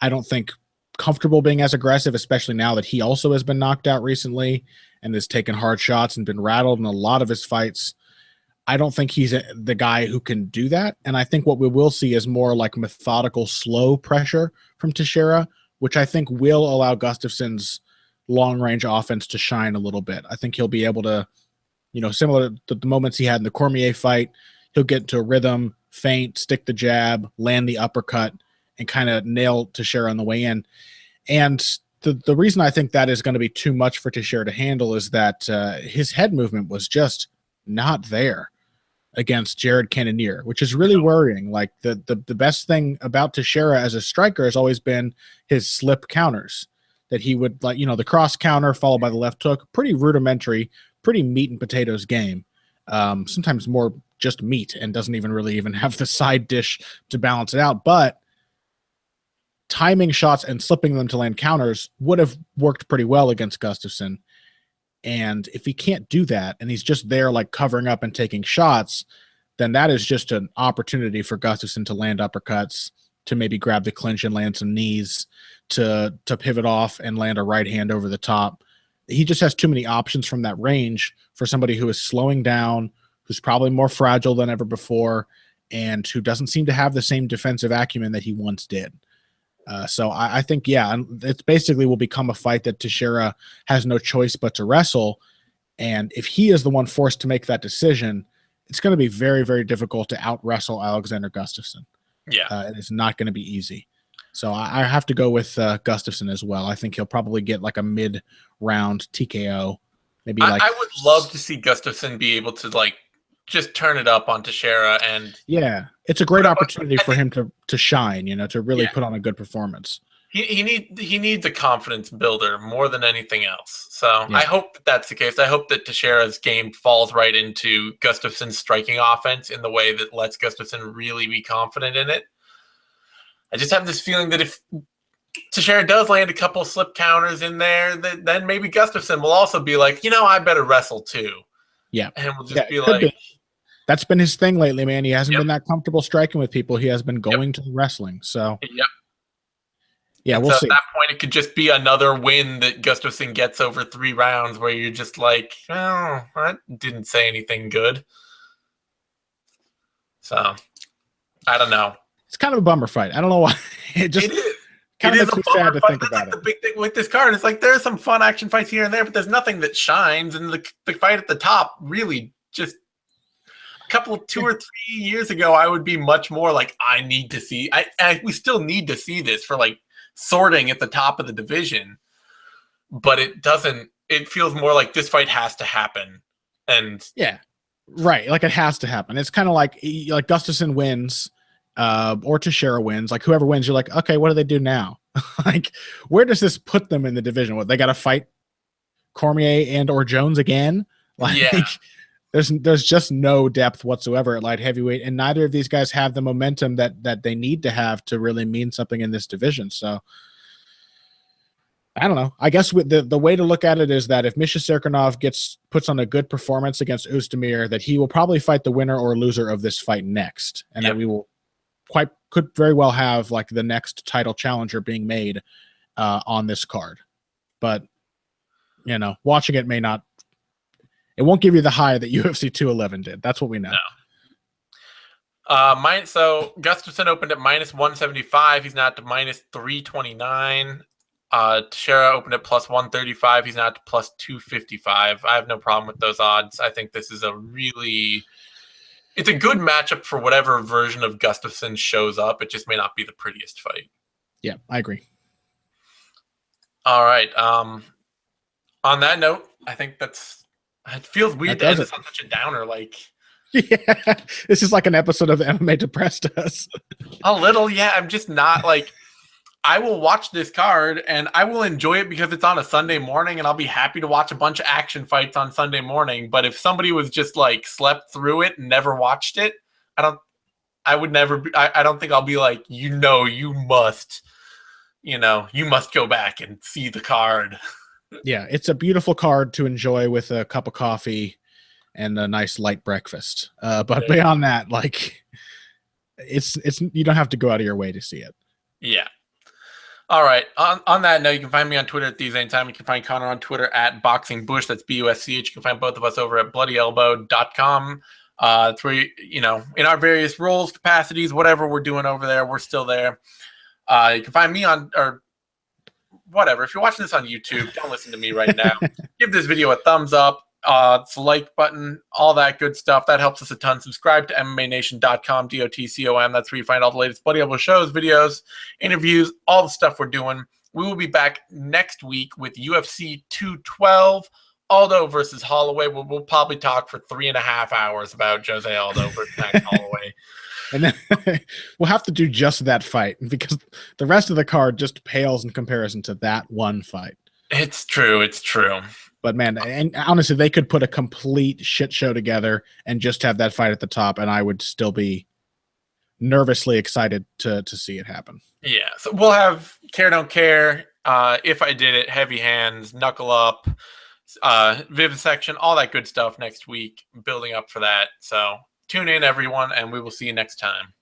I don't think, comfortable being as aggressive, especially now that he also has been knocked out recently and has taken hard shots and been rattled in a lot of his fights. I don't think he's the guy who can do that. And I think what we will see is more like methodical, slow pressure from Teixeira, which I think will allow Gustafsson's long-range offense to shine a little bit. I think he'll be able to, similar to the moments he had in the Cormier fight, he'll get into a rhythm, feint, stick the jab, land the uppercut, and kind of nail Teixeira on the way in. And the reason I think that is going to be too much for Teixeira to handle is that his head movement was just not there against Jared Cannonier, which is really worrying. Like the best thing about Teixeira as a striker has always been his slip counters, that he would the cross counter followed by the left hook, pretty rudimentary, pretty meat and potatoes game. Sometimes more just meat and doesn't even have the side dish to balance it out. But timing shots and slipping them to land counters would have worked pretty well against Gustafsson. And if he can't do that and he's just there like covering up and taking shots, then that is just an opportunity for Gustafsson to land uppercuts, to maybe grab the clinch and land some knees, to pivot off and land a right hand over the top. He just has too many options from that range for somebody who is slowing down, who's probably more fragile than ever before, and who doesn't seem to have the same defensive acumen that he once did. So I think, it's basically will become a fight that Teixeira has no choice but to wrestle. And if he is the one forced to make that decision, it's going to be very, very difficult to out-wrestle Alexander Gustafsson. Yeah. It is not going to be easy. So I have to go with Gustafsson as well. I think he'll probably get like a mid-round TKO. Maybe I would love to see Gustafsson be able to just turn it up on Teixeira. And it's a great opportunity for him to shine, to really put on a good performance. He needs a confidence builder more than anything else. So I hope that's the case. I hope that Teixeira's game falls right into Gustafsson's striking offense in the way that lets Gustafsson really be confident in it. I just have this feeling that if Teixeira does land a couple slip counters in there, then maybe Gustafsson will also be like, I better wrestle too. Yeah. And we'll just be like... That's been his thing lately, man. He hasn't been that comfortable striking with people. He has been going to the wrestling. So, we'll see. At that point, it could just be another win that Gustafsson gets over 3 rounds where you're just like, oh, I didn't say anything good. So, I don't know. It's kind of a bummer fight. I don't know why. It is. Kind of makes me sad to think about it. The big thing with this card is there are some fun action fights here and there, but there's nothing that shines. And the fight at the top really just... couple of 2 or 3 years ago, I would be much more like, I need to see. We still need to see this for sorting at the top of the division, but it doesn't. It feels more like this fight has to happen, and right. Like it has to happen. It's kind of like Gustafsson wins, or Teixeira wins. Like whoever wins, you're like, okay, what do they do now? Where does this put them in the division? What, they got to fight Cormier and or Jones again? There's just no depth whatsoever at light heavyweight, and neither of these guys have the momentum that they need to have to really mean something in this division. So I don't know. I guess with the way to look at it is that if Misha Cirkunov puts on a good performance against Oezdemir, that he will probably fight the winner or loser of this fight next, and that we could very well have the next title challenger being made on this card. But watching it may not. It won't give you the high that UFC 211 did. That's what we know. No. So Gustafsson opened at -175. He's now at -329. Teixeira opened at +135. He's now at +255. I have no problem with those odds. I think this is it's a good matchup for whatever version of Gustafsson shows up. It just may not be the prettiest fight. Yeah, I agree. All right. On that note, I think it feels weird to end this on such a downer. This is like an episode of MMA Depressed Us. A little, yeah. I'm just not I will watch this card and I will enjoy it because it's on a Sunday morning, and I'll be happy to watch a bunch of action fights on Sunday morning. But if somebody was just like slept through it and never watched it, I don't think I'll be like, you must go back and see the card. Yeah, it's a beautiful card to enjoy with a cup of coffee and a nice light breakfast. But beyond that, like, it's you don't have to go out of your way to see it. Yeah. All right. On that note, you can find me on Twitter at TheseAnytime. You can find Connor on Twitter at BoxingBush. That's BUSCH. You can find both of us over at BloodyElbow.com. It's where, in our various roles, capacities, whatever we're doing over there, we're still there. You can find me on, or whatever. If you're watching this on YouTube, don't listen to me right now. Give this video a thumbs up. It's the like button, all that good stuff. That helps us a ton. Subscribe to MMANation.com, DOTCOM. That's where you find all the latest Bloody Elbow shows, videos, interviews, all the stuff we're doing. We will be back next week with UFC 212, Aldo versus Holloway. We'll probably talk for 3.5 hours about Jose Aldo versus Max Holloway. And then we'll have to do just that fight because the rest of the card just pales in comparison to that one fight. It's true. But man, and honestly, they could put a complete shit show together and just have that fight at the top, and I would still be nervously excited to see it happen. Yeah, so we'll have Care Don't Care, If I Did It, Heavy Hands, Knuckle Up, Vivisection, all that good stuff next week, building up for that. So tune in, everyone, and we will see you next time.